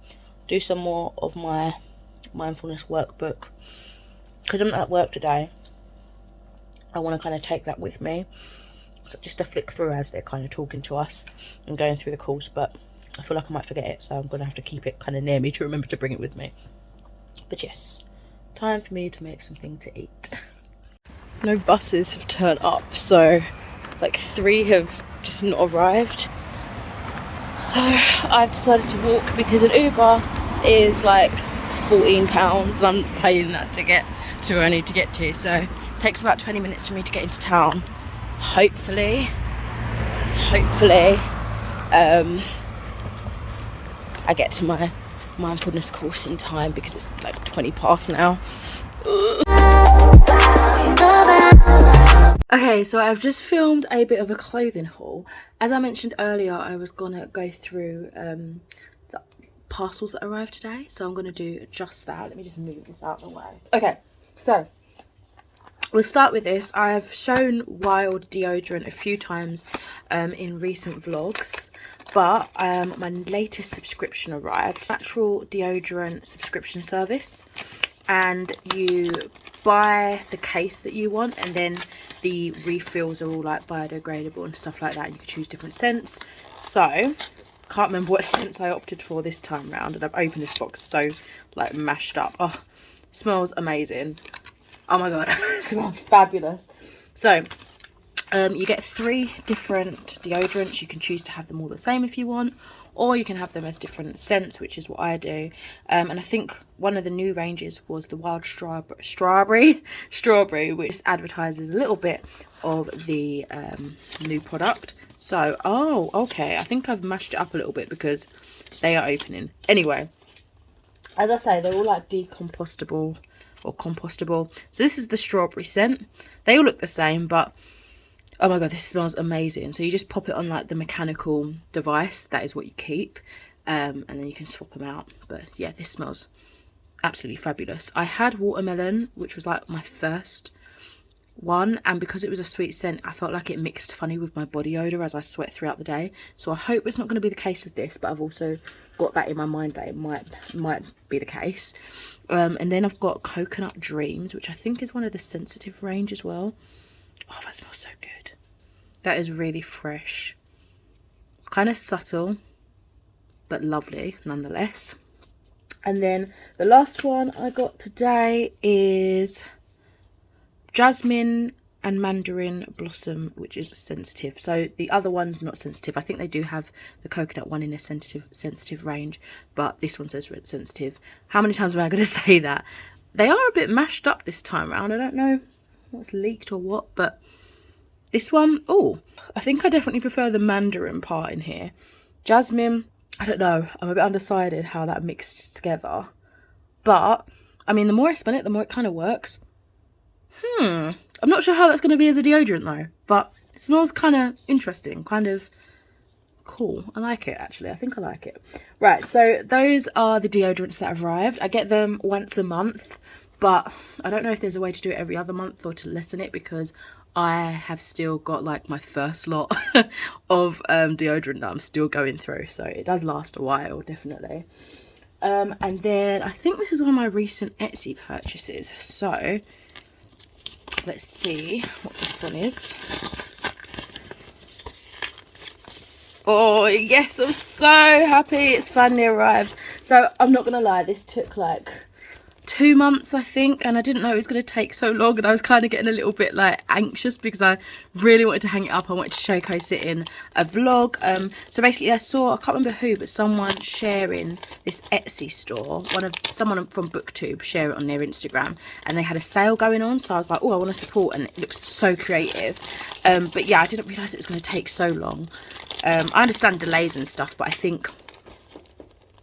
do some more of my mindfulness workbook. Because I'm at work today, I want to kind of take that with me, so just to flick through as they're kind of talking to us and going through the course, but I feel like I might forget it, so I'm going to have to keep it kind of near me to remember to bring it with me. But yes, time for me to make something to eat. No buses have turned up, so like 3 have just not arrived. So I've decided to walk because an Uber is like £14 and I'm paying that to get to where I need to get to. So it takes about 20 minutes for me to get into town. Hopefully, I get to my mindfulness course in time because it's like 20 past now. Okay, so I've just filmed a bit of a clothing haul. As I mentioned earlier, I was gonna go through the parcels that arrived today, so I'm gonna do just that. Let me just move this out of the way. Okay, so we'll start with this. I've shown Wild deodorant a few times in recent vlogs, but my latest subscription arrived. Natural deodorant subscription service, and you buy the case that you want, and then the refills are all like biodegradable and stuff like that. You can choose different scents. So can't remember what scents I opted for this time round, and I've opened this box so like mashed up. Oh, smells amazing. Oh my god, it smells fabulous. So you get 3 different deodorants. You can choose to have them all the same if you want, or you can have them as different scents, which is what I do. And I think one of the new ranges was the Wild Strawberry, which advertises a little bit of the new product. So, oh, okay. I think I've mashed it up a little bit because they are opening. Anyway, as I say, they're all like decompostable or compostable. So this is the strawberry scent. They all look the same, but oh my god, this smells amazing. So you just pop it on like the mechanical device. That is what you keep. And then you can swap them out. But yeah, this smells absolutely fabulous. I had watermelon, which was like my first one, and because it was a sweet scent, I felt like it mixed funny with my body odour as I sweat throughout the day. So I hope it's not going to be the case with this, but I've also got that in my mind that it might be the case. And then I've got Coconut Dreams, which I think is one of the sensitive range as well. Oh, that smells so good. That is really fresh, kind of subtle, but lovely nonetheless. And then the last one I got today is Jasmine and Mandarin Blossom, which is sensitive. So the other one's not sensitive. I think they do have the coconut one in a sensitive range, but this one says sensitive. How many times am I going to say that? They are a bit mashed up this time around. I don't know what's leaked or what, but this one, oh, I think I definitely prefer the Mandarin part in here. Jasmine, I don't know. I'm a bit undecided how that mixed together, but I mean, the more I smell it, the more it kind of works. I'm not sure how that's going to be as a deodorant though, but it smells kind of interesting, kind of cool. I like it, actually. I think I like it. Right, so those are the deodorants that have arrived. I get them once a month, but I don't know if there's a way to do it every other month or to lessen it, because I have still got like my first lot of deodorant that I'm still going through, so it does last a while, definitely. And then I think this is one of my recent Etsy purchases, so let's see what this one is. Oh yes, I'm so happy it's finally arrived. So I'm not gonna lie, this took like 2 months I think, and I didn't know it was going to take so long, and I was kind of getting a little bit like anxious because I really wanted to hang it up. I wanted to showcase it in a vlog. So basically I saw, I can't remember who, but someone sharing this Etsy store, someone from BookTube share it on their Instagram, and they had a sale going on, so I was like, oh, I want to support, and it looks so creative. But yeah, I didn't realise it was going to take so long. I understand delays and stuff, but I think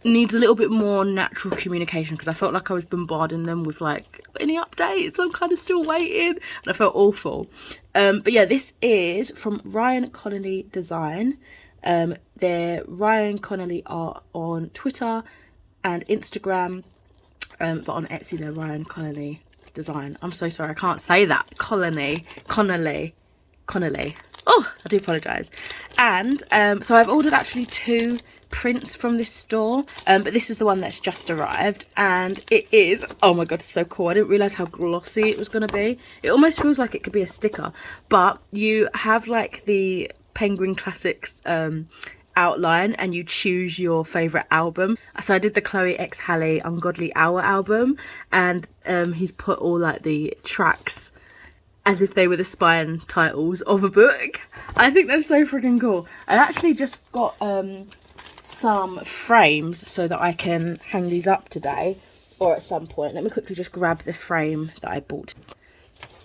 needs a little bit more natural communication, because I felt like I was bombarding them with like, any updates? I'm kind of still waiting, and I felt awful. But yeah, this is from Ryan Connolly Design. They're Ryan Connolly Art on Twitter and Instagram, but on Etsy they're Ryan Connolly Design. I'm so sorry, I can't say that. Connolly. Oh, I do apologise. And so I've ordered actually 2 prints from this store, but this is the one that's just arrived, and it is, oh my god, it's so cool. I didn't realise how glossy it was going to be. It almost feels like it could be a sticker, but you have like the Penguin Classics outline, and you choose your favourite album. So I did the Chloe X Halle Ungodly Hour album, and he's put all like the tracks as if they were the spine titles of a book. I think that's so freaking cool. I actually just got some frames so that I can hang these up today or at some point. Let me quickly just grab the frame that I bought.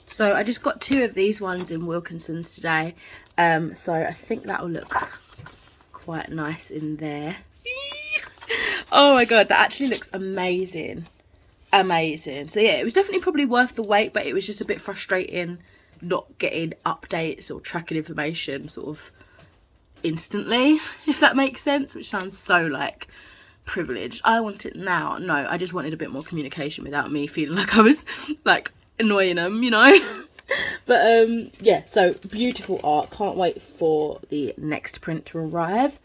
So I just got 2 of these ones in Wilkinson's today, so I think that will look quite nice in there. Oh my god, that actually looks amazing. So yeah, it was definitely probably worth the wait, but it was just a bit frustrating not getting updates or tracking information sort of instantly, if that makes sense, which sounds so like privileged. I want it now. No, I just wanted a bit more communication without me feeling like I was like annoying them, you know. But yeah, so beautiful art. Can't wait for the next print to arrive.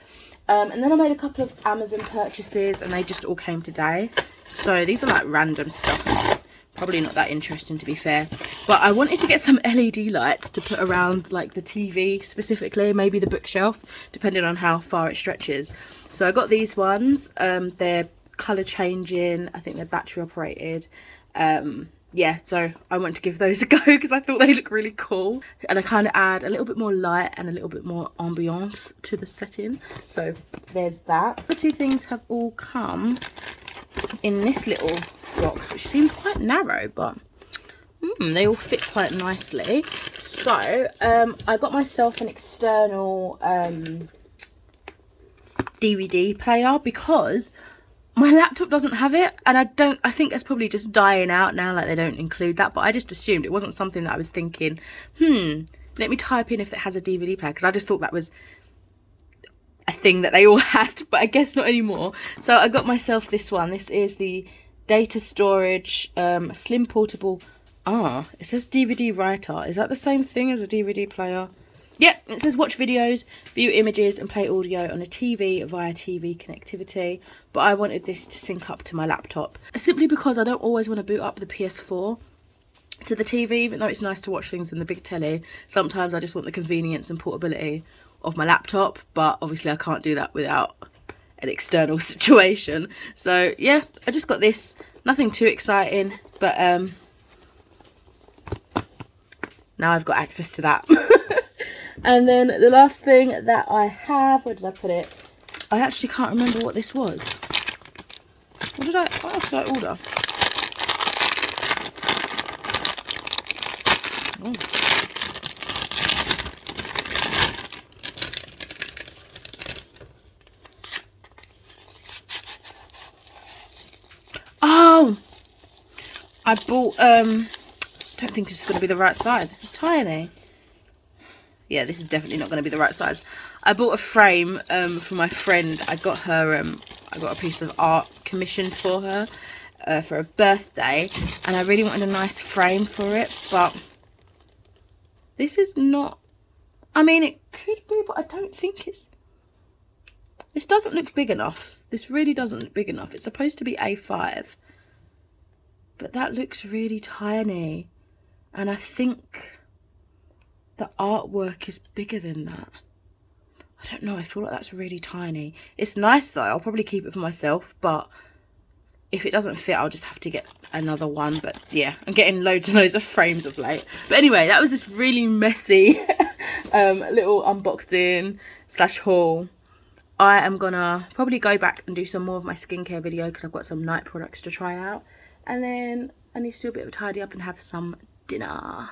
And then I made a couple of Amazon purchases, and they just all came today. So these are like random stuff, probably not that interesting to be fair, but I wanted to get some LED lights to put around like the TV specifically, maybe the bookshelf, depending on how far it stretches. So I got these ones. They're colour changing, I think they're battery operated. Yeah, so I want to give those a go because I thought they look really cool, and I kind of add a little bit more light and a little bit more ambiance to the setting. So there's that. The 2 things have all come in this little box, which seems quite narrow, but they all fit quite nicely. So, I got myself an external DVD player because my laptop doesn't have it, and I think it's probably just dying out now, like they don't include that, but I just assumed it wasn't something that I was thinking, let me type in if it has a DVD player, because I just thought that was a thing that they all had, but I guess not anymore. So I got myself this one. This is the data storage slim portable. It says DVD writer. Is that the same thing as a DVD player? Yep, it says watch videos, view images and play audio on a TV via TV connectivity. But I wanted this to sync up to my laptop, simply because I don't always want to boot up the PS4 to the TV, even though it's nice to watch things in the big telly. Sometimes I just want the convenience and portability of my laptop, but obviously I can't do that without an external situation. So yeah, I just got this. Nothing too exciting, but now I've got access to that. And then the last thing that I have, where did I put it? I actually can't remember what this was. What else did I order? Oh, I bought, I don't think this is going to be the right size. This is tiny. Yeah, this is definitely not going to be the right size. I bought a frame for my friend. I got her, I got a piece of art commissioned for her for a birthday. And I really wanted a nice frame for it. But this is not, I mean, it could be, but I don't think it's, this doesn't look big enough. This really doesn't look big enough. It's supposed to be A5. But that looks really tiny. And I think the artwork is bigger than that. I don't know, I feel like that's really tiny. It's nice though, I'll probably keep it for myself, but if it doesn't fit, I'll just have to get another one. But yeah, I'm getting loads and loads of frames of late. But anyway, that was this really messy little unboxing / haul. I am gonna probably go back and do some more of my skincare video because I've got some night products to try out. And then I need to do a bit of a tidy up and have some dinner.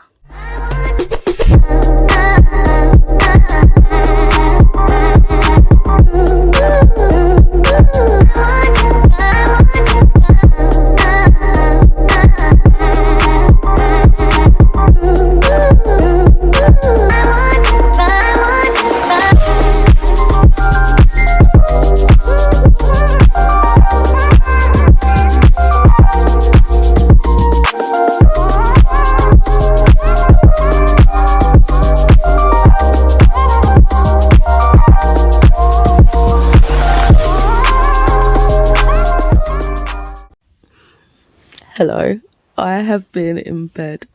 Hello, I have been in bed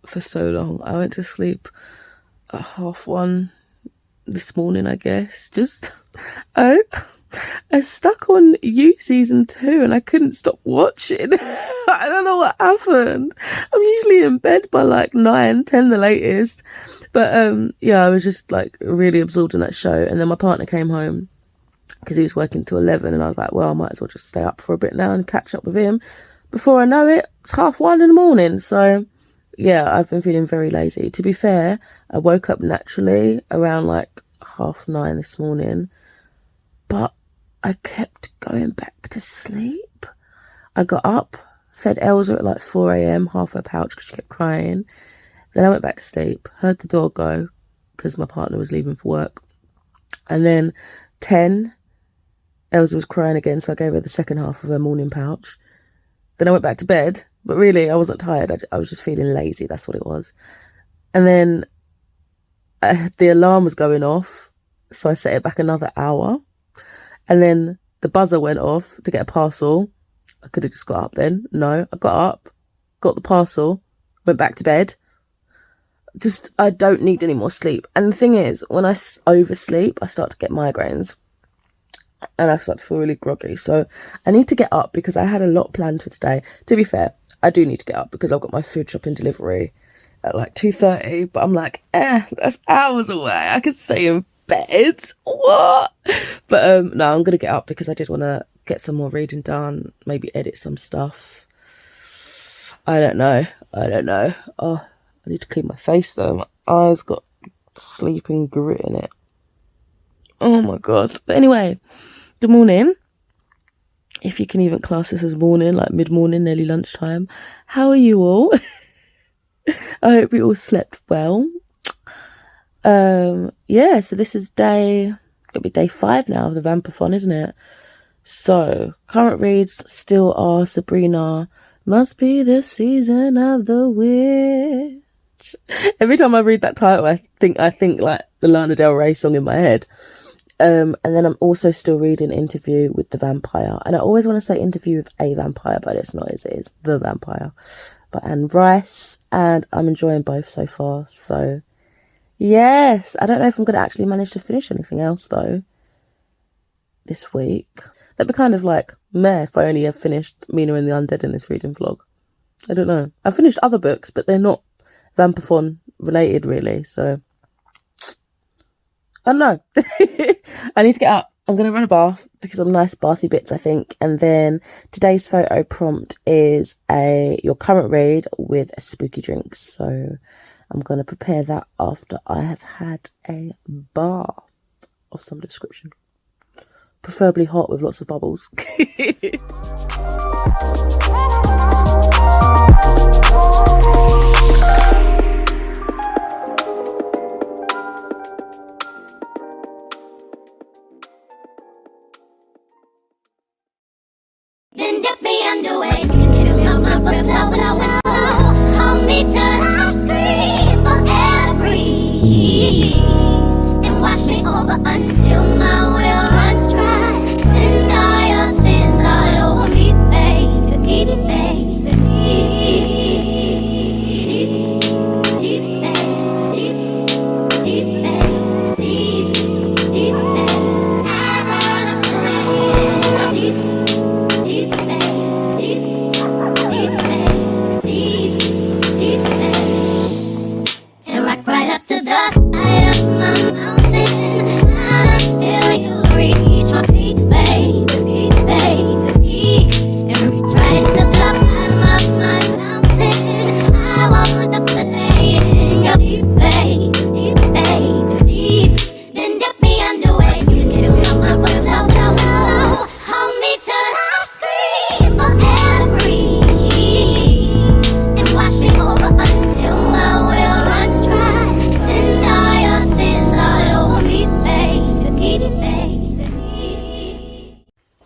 for so long. I went to sleep at 1:30 this morning, I guess. I stuck on You Season 2 and I couldn't stop watching. I don't know what happened. I'm usually in bed by like 9, 10 the latest. But yeah, I was just like really absorbed in that show. And then my partner came home because he was working till 11 and I was like, well, I might as well just stay up for a bit now and catch up with him. Before I know it, it's 1:30 in the morning. So yeah, I've been feeling very lazy. To be fair, I woke up naturally around like 9:30 this morning, but I kept going back to sleep. I got up, fed Elsa at like 4 a.m, half her pouch because she kept crying. Then I went back to sleep, heard the door go because my partner was leaving for work. And then 10, Elsa was crying again, so I gave her the second half of her morning pouch. Then I went back to bed, but really I wasn't tired. I was just feeling lazy. That's what it was. And then the alarm was going off, so I set it back another hour. And then the buzzer went off to get a parcel. I could have just got up then. No, I got up, got the parcel, went back to bed. I don't need any more sleep. And the thing is, when I oversleep, I start to get migraines. And I start to feel really groggy. So I need to get up because I had a lot planned for today. To be fair, I do need to get up because I've got my food shopping delivery at like 2:30. But I'm like, that's hours away. I could stay in bed. What? But no, I'm going to get up because I did want to get some more reading done. Maybe edit some stuff. I don't know. Oh, I need to clean my face though. eye's got sleeping grit in it. Oh my god. But anyway, good morning. If you can even class this as morning, like mid-morning, nearly lunchtime. How are you all? I hope you all slept well. Yeah, so this is it'll be day 5 now of the VAMPATHON, isn't it? So, current reads still are Sabrina, Must Be the Season of the Witch. Every time I read that title, I think like the Lana Del Rey song in my head. And then I'm also still reading Interview with the Vampire. And I always want to say Interview with a Vampire, but it's not, it is The Vampire. And Rhys, and I'm enjoying both so far. So, yes. I don't know if I'm going to actually manage to finish anything else, though, this week. That'd be kind of like, meh, if I only have finished Mina and the Undead in this reading vlog. I don't know. I've finished other books, but they're not Vampathon related, really, so I don't know. I need to get up. I'm going to run a bath, because some nice bathy bits, I think. And then today's photo prompt is your current read with a spooky drink. So I'm going to prepare that after I have had a bath of some description. Preferably hot with lots of bubbles. Then dip me underway. You can fill my mouth with love and I will hold me till I scream for every and wash me over until my will runs dry. Send all your sins all over me, baby, baby, baby, deep, deep, deep, deep, deep, deep,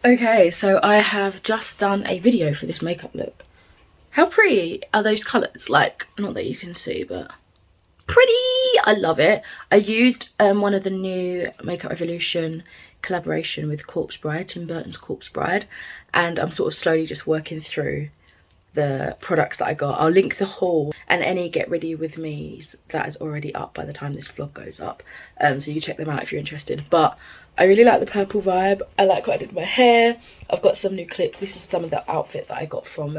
Okay, so I have just done a video for this makeup look. How pretty are those colours? Like, not that you can see, but pretty! I love it. I used one of the new Makeup Revolution collaboration with Corpse Bride, Tim Burton's Corpse Bride, and I'm sort of slowly just working through the products that I got. I'll link the haul and any Get Ready With Me's that is already up by the time this vlog goes up, so you can check them out if you're interested. But I really like the purple vibe. I like what I did with my hair. I've got some new clips. This is some of the outfit that I got from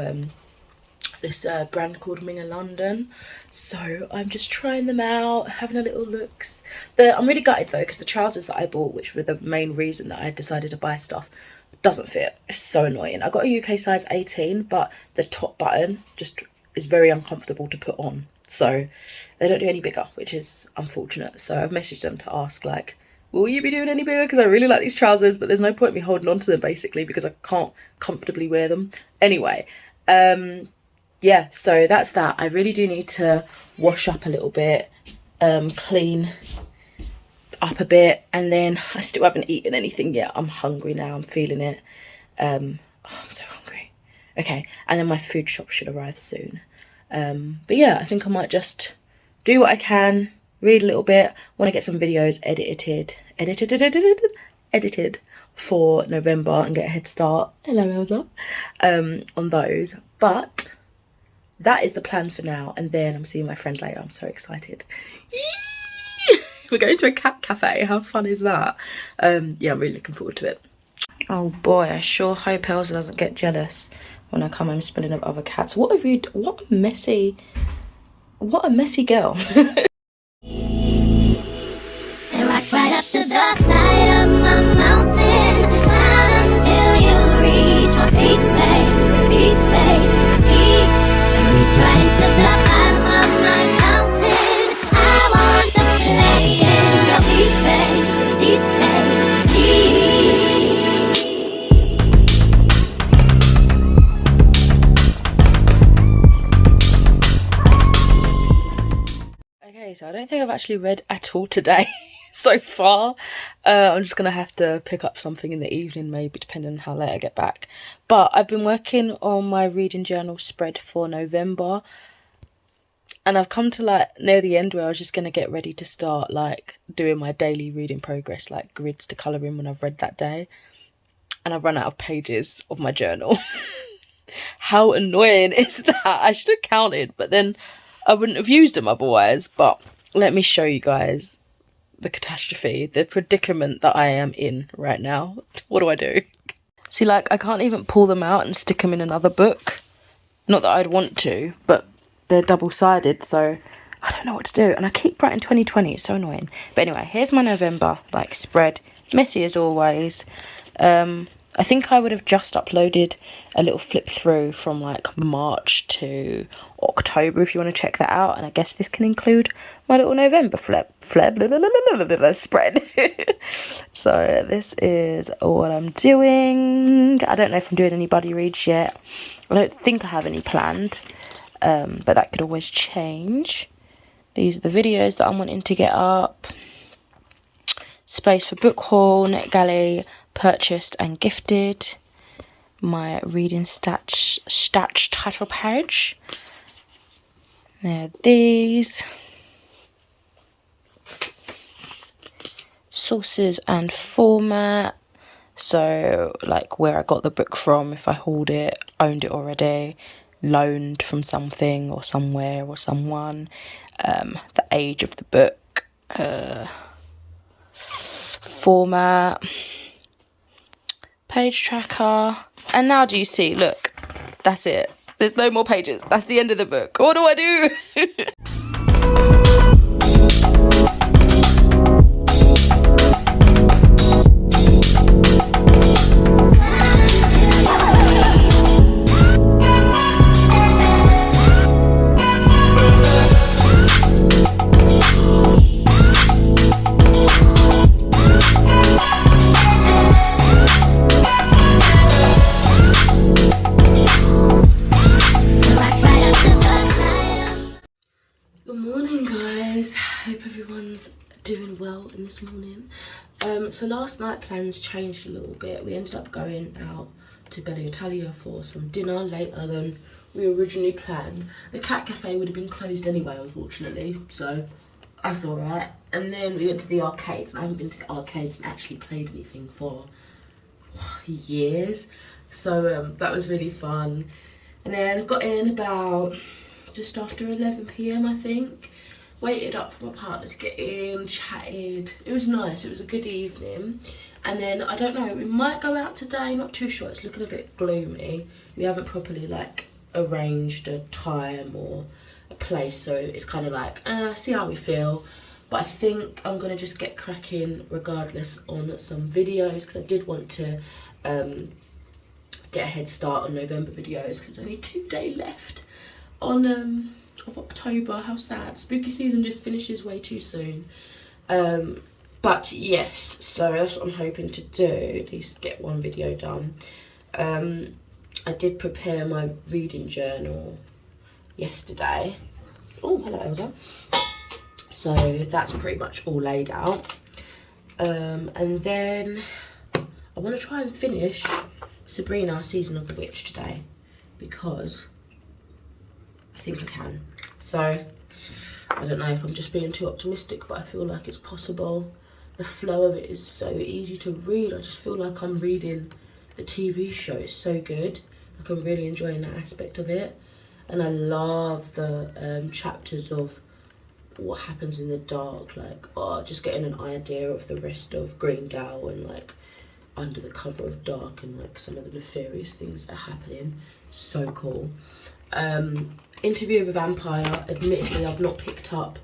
this brand called Mina London. So I'm just trying them out, having a little looks. I'm really gutted though, because the trousers that I bought, which were the main reason that I decided to buy stuff, doesn't fit. It's so annoying. I got a UK size 18, but the top button just is very uncomfortable to put on. So they don't do any bigger, which is unfortunate. So I've messaged them to ask, like, will you be doing any bigger? Because I really like these trousers, but there's no point in me holding on to them, basically, because I can't comfortably wear them. Anyway, yeah, so that's that. I really do need to wash up a little bit, clean up a bit, and then I still haven't eaten anything yet. I'm hungry now. I'm feeling it. I'm so hungry. Okay, and then my food shop should arrive soon. But yeah, I think I might just do what I can, read a little bit, want to get some videos edited for November and get a head start. Hello, Elsa. On those. But that is the plan for now, and then I'm seeing my friend later. I'm so excited. We're going to a cat cafe. How fun is that? Yeah, I'm really looking forward to it. Oh boy, I sure hope Elsa doesn't get jealous when I come home spilling of other cats. What have you? What a messy girl. Right up to the side of my mountain, until you reach my peak, baby, peak. Reach right into the bottom of my mountain. I so I don't think I've actually read at all today so far. I'm just gonna have to pick up something in the evening, maybe, depending on how late I get back. But I've been working on my reading journal spread for November, and I've come to like near the end where I was just gonna get ready to start like doing my daily reading progress, like grids to colour in when I've read that day, and I've run out of pages of my journal. How annoying is that? I should have counted, but then I wouldn't have used them otherwise. But let me show you guys the catastrophe, the predicament that I am in right now. What do I do? See, like, I can't even pull them out and stick them in another book. Not that I'd want to, but they're double-sided, so I don't know what to do. And I keep writing 2020, it's so annoying. But anyway, here's my November, like, spread. Messy as always. I think I would have just uploaded a little flip through from like March to October if you want to check that out, and I guess this can include my little November spread. So this is what I'm doing. I don't know if I'm doing any buddy reads yet. I don't think I have any planned, but that could always change. These are the videos that I'm wanting to get up. Space for book haul, NetGalley, purchased and gifted. My reading stats title page. There are these. Sources and format. So like where I got the book from, if I hauled it, owned it already, loaned from something or somewhere or someone. The age of the book. Format. Page tracker, and now do you see, look, that's it, there's no more pages, that's the end of the book. What do I do? Hope everyone's doing well in this morning. So last night plans changed a little bit. We ended up going out to Bella Italia for some dinner later than we originally planned. The cat cafe would have been closed anyway, unfortunately, so that's alright. And then we went to the arcades, and I haven't been to the arcades and actually played anything for years, so that was really fun. And then I got in about just after 11 PM I think. Waited up for my partner to get in, chatted. It was nice, it was a good evening. And then, I don't know, we might go out today, not too sure, it's looking a bit gloomy. We haven't properly like arranged a time or a place, so it's kind of like, see how we feel. But I think I'm gonna just get cracking regardless on some videos, because I did want to get a head start on November videos, because there's only 2 days left on of October. How sad. Spooky season just finishes way too soon. But yes, so that's what I'm hoping to do, at least get one video done. I did prepare my reading journal yesterday. Oh, hello Elsa. So that's pretty much all laid out. And then I want to try and finish Sabrina Season of the Witch today, because I think I can. So I don't know if I'm just being too optimistic, but I feel like it's possible. The flow of it is so easy to read. I just feel like I'm reading the TV show. It's so good. Like, I'm really enjoying that aspect of it. And I love the chapters of what happens in the dark. Like, just getting an idea of the rest of Greendale and like under the cover of dark and like some of the nefarious things that are happening. So cool. Interview of a Vampire, admittedly I've not picked up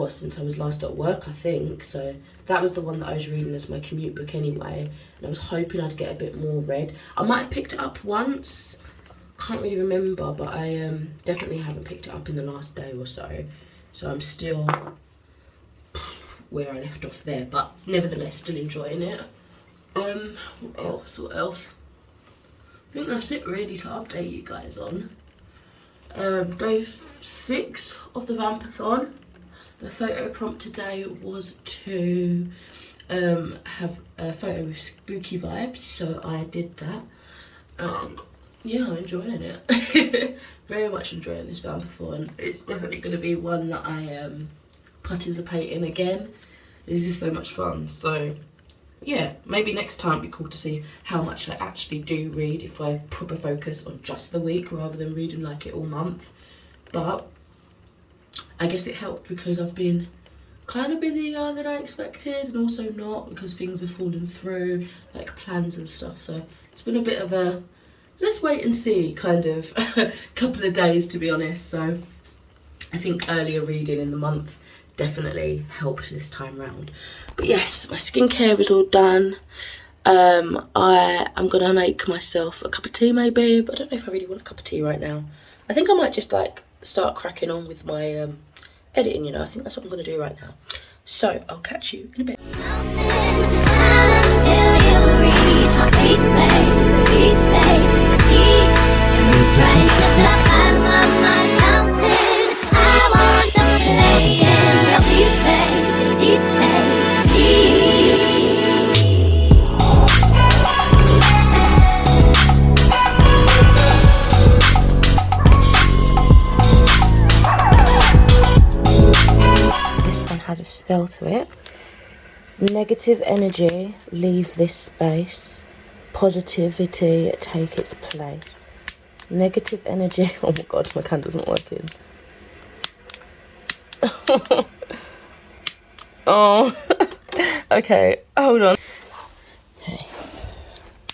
since I was last at work, I think, so that was the one that I was reading as my commute book anyway, and I was hoping I'd get a bit more read. I might have picked it up once, can't really remember, but I definitely haven't picked it up in the last day or so, so I'm still where I left off there, but nevertheless still enjoying it. What else? I think that's it really to update you guys on. Day 6 of the VAMPATHON. The photo prompt today was to have a photo with spooky vibes, so I did that. Yeah, I'm enjoying it. Very much enjoying this Vampathon. It's definitely going to be one that I participate in again. It's just so much fun. So yeah, maybe next time it'd be cool to see how much I actually do read if I proper focus on just the week rather than reading like it all month. But I guess it helped because I've been kind of busier than I expected, and also not because things have fallen through, like plans and stuff. So it's been a bit of a let's wait and see kind of couple of days, to be honest. So I think earlier reading in the month definitely helped this time round. But yes, my skincare is all done. I am gonna make myself a cup of tea maybe, but I don't know if I really want a cup of tea right now. I think I might just like start cracking on with my editing, you know. I think that's what I'm gonna do right now. So I'll catch you in a bit. Has a spell to it. Negative energy, leave this space. Positivity, take its place. Negative energy. Oh my god, my candle's not working. Oh. Okay, hold on. Okay.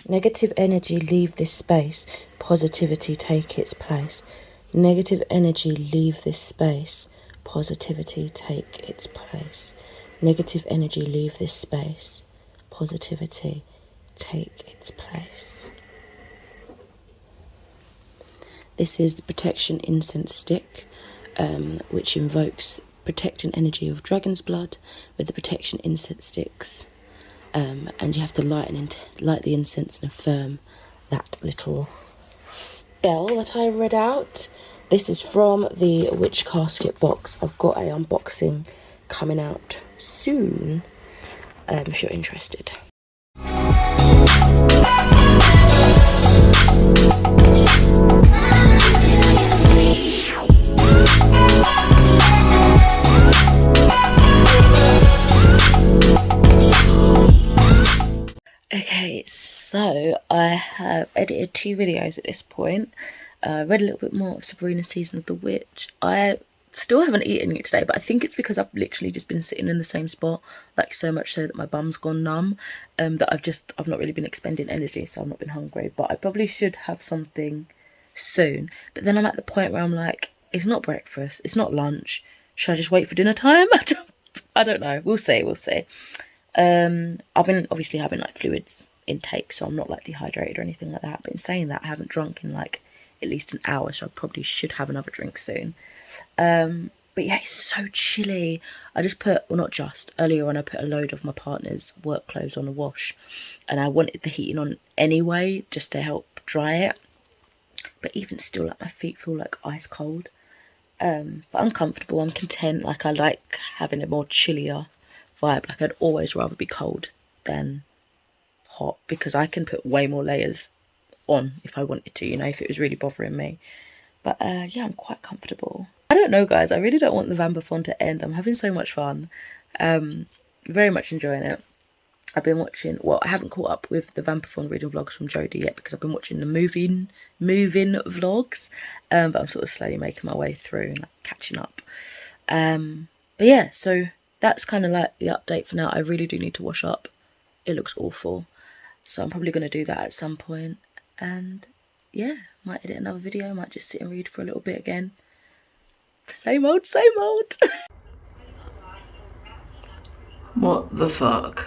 Negative energy, leave this space. Positivity, take its place. Negative energy, leave this space. Positivity, take its place. Negative energy, leave this space. Positivity, take its place. This is the protection incense stick, which invokes protecting energy of dragon's blood with the protection incense sticks. And you have to light the incense and affirm that little spell that I read out. This is from the Witch Casket box. I've got a unboxing coming out soon, if you're interested. Okay, so I have edited 2 videos at this point. Read a little bit more of Sabrina Season of the Witch. I still haven't eaten it today, but I think it's because I've literally just been sitting in the same spot, like so much so that my bum's gone numb, that I've not really been expending energy, so I've not been hungry. But I probably should have something soon. But then I'm at the point where I'm like, it's not breakfast, it's not lunch. Should I just wait for dinner time? I don't know. We'll see. I've been obviously having like fluids intake, so I'm not like dehydrated or anything like that. But in saying that, I haven't drunk in like at least an hour, so I probably should have another drink soon. But yeah, it's so chilly. I just put, well, not just, earlier on I put a load of my partner's work clothes on the wash, and I wanted the heating on anyway just to help dry it. But even still, like, my feet feel like ice cold. But I'm comfortable, I'm content. Like, I like having a more chillier vibe. Like, I'd always rather be cold than hot, because I can put way more layers on if I wanted to, you know, if it was really bothering me. But yeah, I'm quite comfortable. I don't know, guys, I really don't want the Vampathon to end. I'm having so much fun. Very much enjoying it. I've been watching, well, I haven't caught up with the Vampathon reading vlogs from Jodie yet because I've been watching the moving vlogs, but I'm sort of slowly making my way through and like, catching up. But yeah, so that's kind of like the update for now. I really do need to wash up. It looks awful, so I'm probably going to do that at some point. And yeah, might edit another video, might just sit and read for a little bit again. Same old, same old. What the fuck?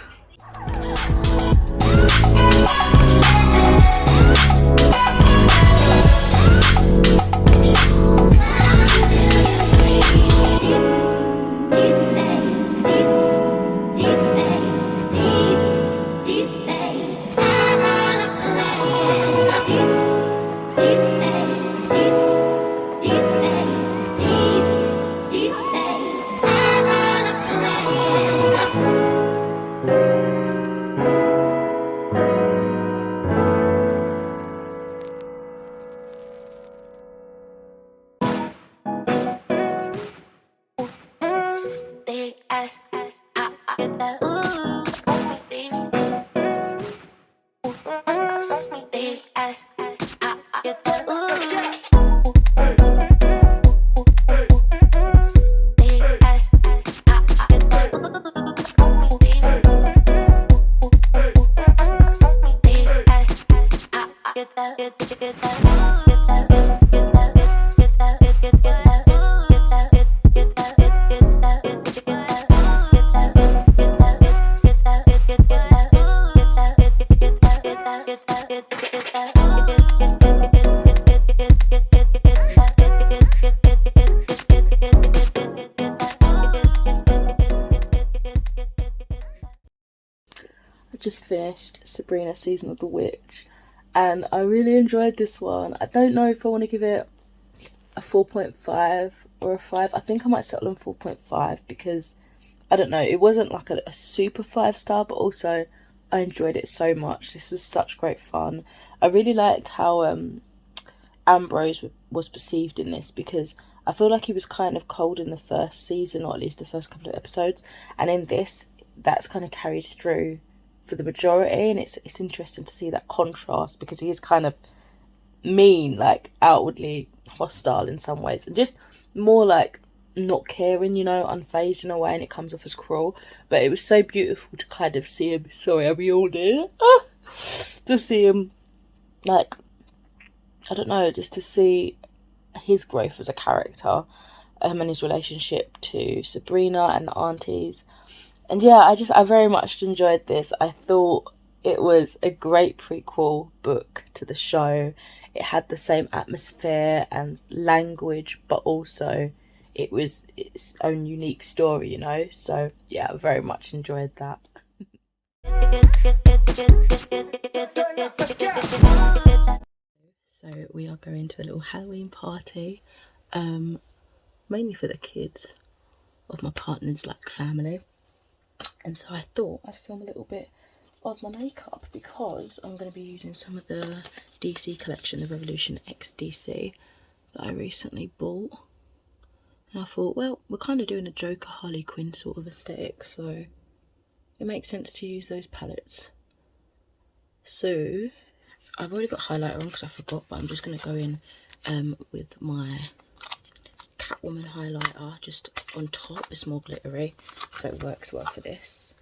Just finished Sabrina Season of the Witch, and I really enjoyed this one. I don't know if I want to give it a 4.5 or a 5. I think I might settle on 4.5 because I don't know, it wasn't like a super 5-star, but also I enjoyed it so much. This was such great fun. I really liked how Ambrose was perceived in this, because I feel like he was kind of cold in the first season, or at least the first couple of episodes, and in this that's kind of carried through for the majority, and it's interesting to see that contrast, because he is kind of mean, like outwardly hostile in some ways, and just more like not caring, you know, unfazed in a way, and it comes off as cruel. But it was so beautiful to kind of see him, sorry, are we all there? To see him, like, I don't know, just to see his growth as a character, and his relationship to Sabrina and the aunties. And yeah, I very much enjoyed this. I thought it was a great prequel book to the show. It had the same atmosphere and language, but also it was its own unique story, you know? So yeah, I very much enjoyed that. So we are going to a little Halloween party, mainly for the kids of my partner's like family. And so I thought I'd film a little bit of my makeup, because I'm going to be using some of the DC collection, the Revolution X DC, that I recently bought. And I thought, well, we're kind of doing a Joker Harley Quinn sort of aesthetic, so it makes sense to use those palettes. So I've already got highlighter on because I forgot, but I'm just going to go in with my Catwoman highlighter just on top. It's more glittery, so it works well for this.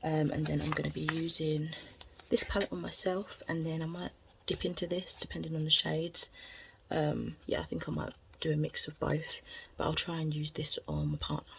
And then I'm going to be using this palette on myself, and then I might dip into this depending on the shades. Yeah, I think I might do a mix of both, but I'll try and use this on my partner.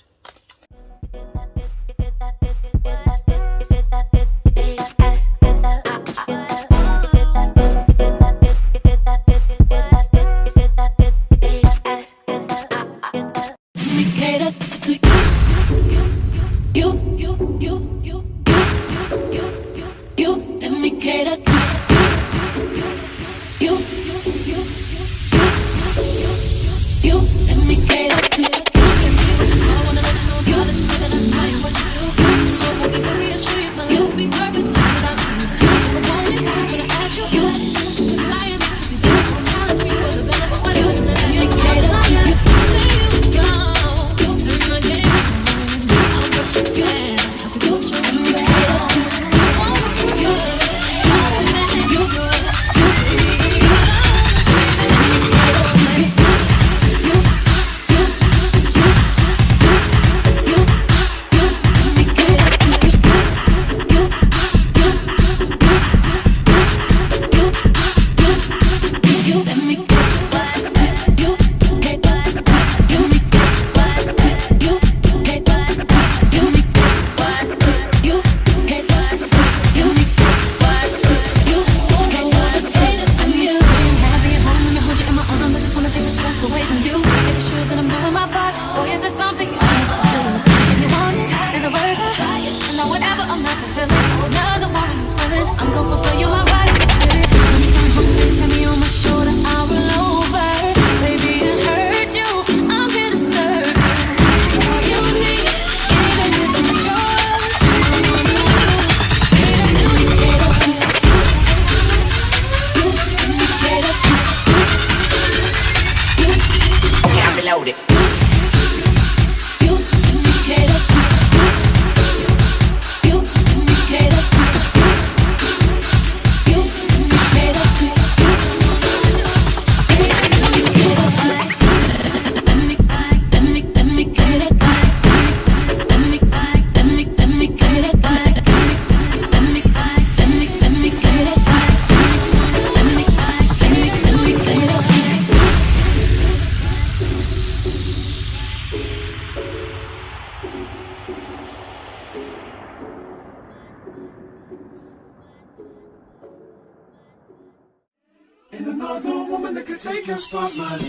could take your spotlight.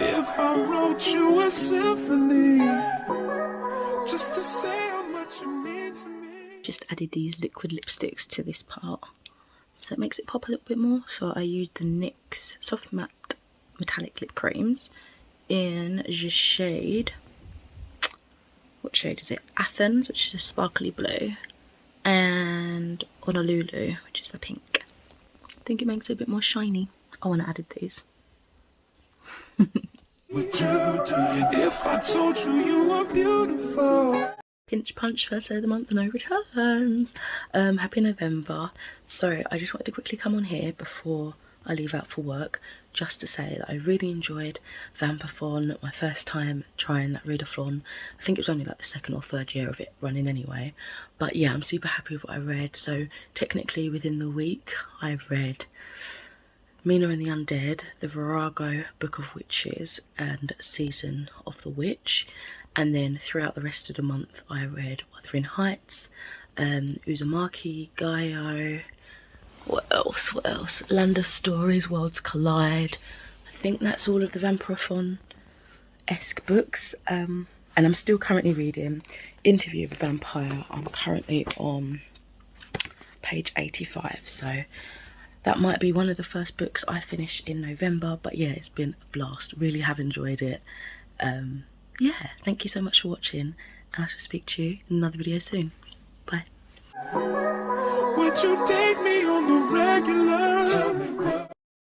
If I wrote you a symphony, just to say how much you mean to me. Just added these liquid lipsticks to this part, so it makes it pop a little bit more. So I used the NYX Soft Matte Metallic Lip Creams in the shade, what shade is it? Athens, which is a sparkly blue, and Honolulu, which is the pink. I think it makes it a bit more shiny. Oh, and I added these. Would you do if I told you you were beautiful? Pinch punch, first day of the month, no returns. Happy November. So I just wanted to quickly come on here before I leave out for work, just to say that I really enjoyed VAMPATHON, my first time trying that readathon. I think it was only like the second or third year of it running anyway. But yeah, I'm super happy with what I read. So technically within the week I read Mina and the Undead, the Virago, Book of Witches, and Season of the Witch. And then throughout the rest of the month I read Wuthering Heights, Uzumaki, Gaio, what else? Land of Stories, Worlds Collide. I think that's all of the VAMPATHON-esque books. And I'm still currently reading Interview with a Vampire. I'm currently on page 85, so that might be one of the first books I finish in November. But yeah, it's been a blast. Really have enjoyed it. Yeah, thank you so much for watching, and I shall speak to you in another video soon. Bye. Would you date me on the regular? Tell me what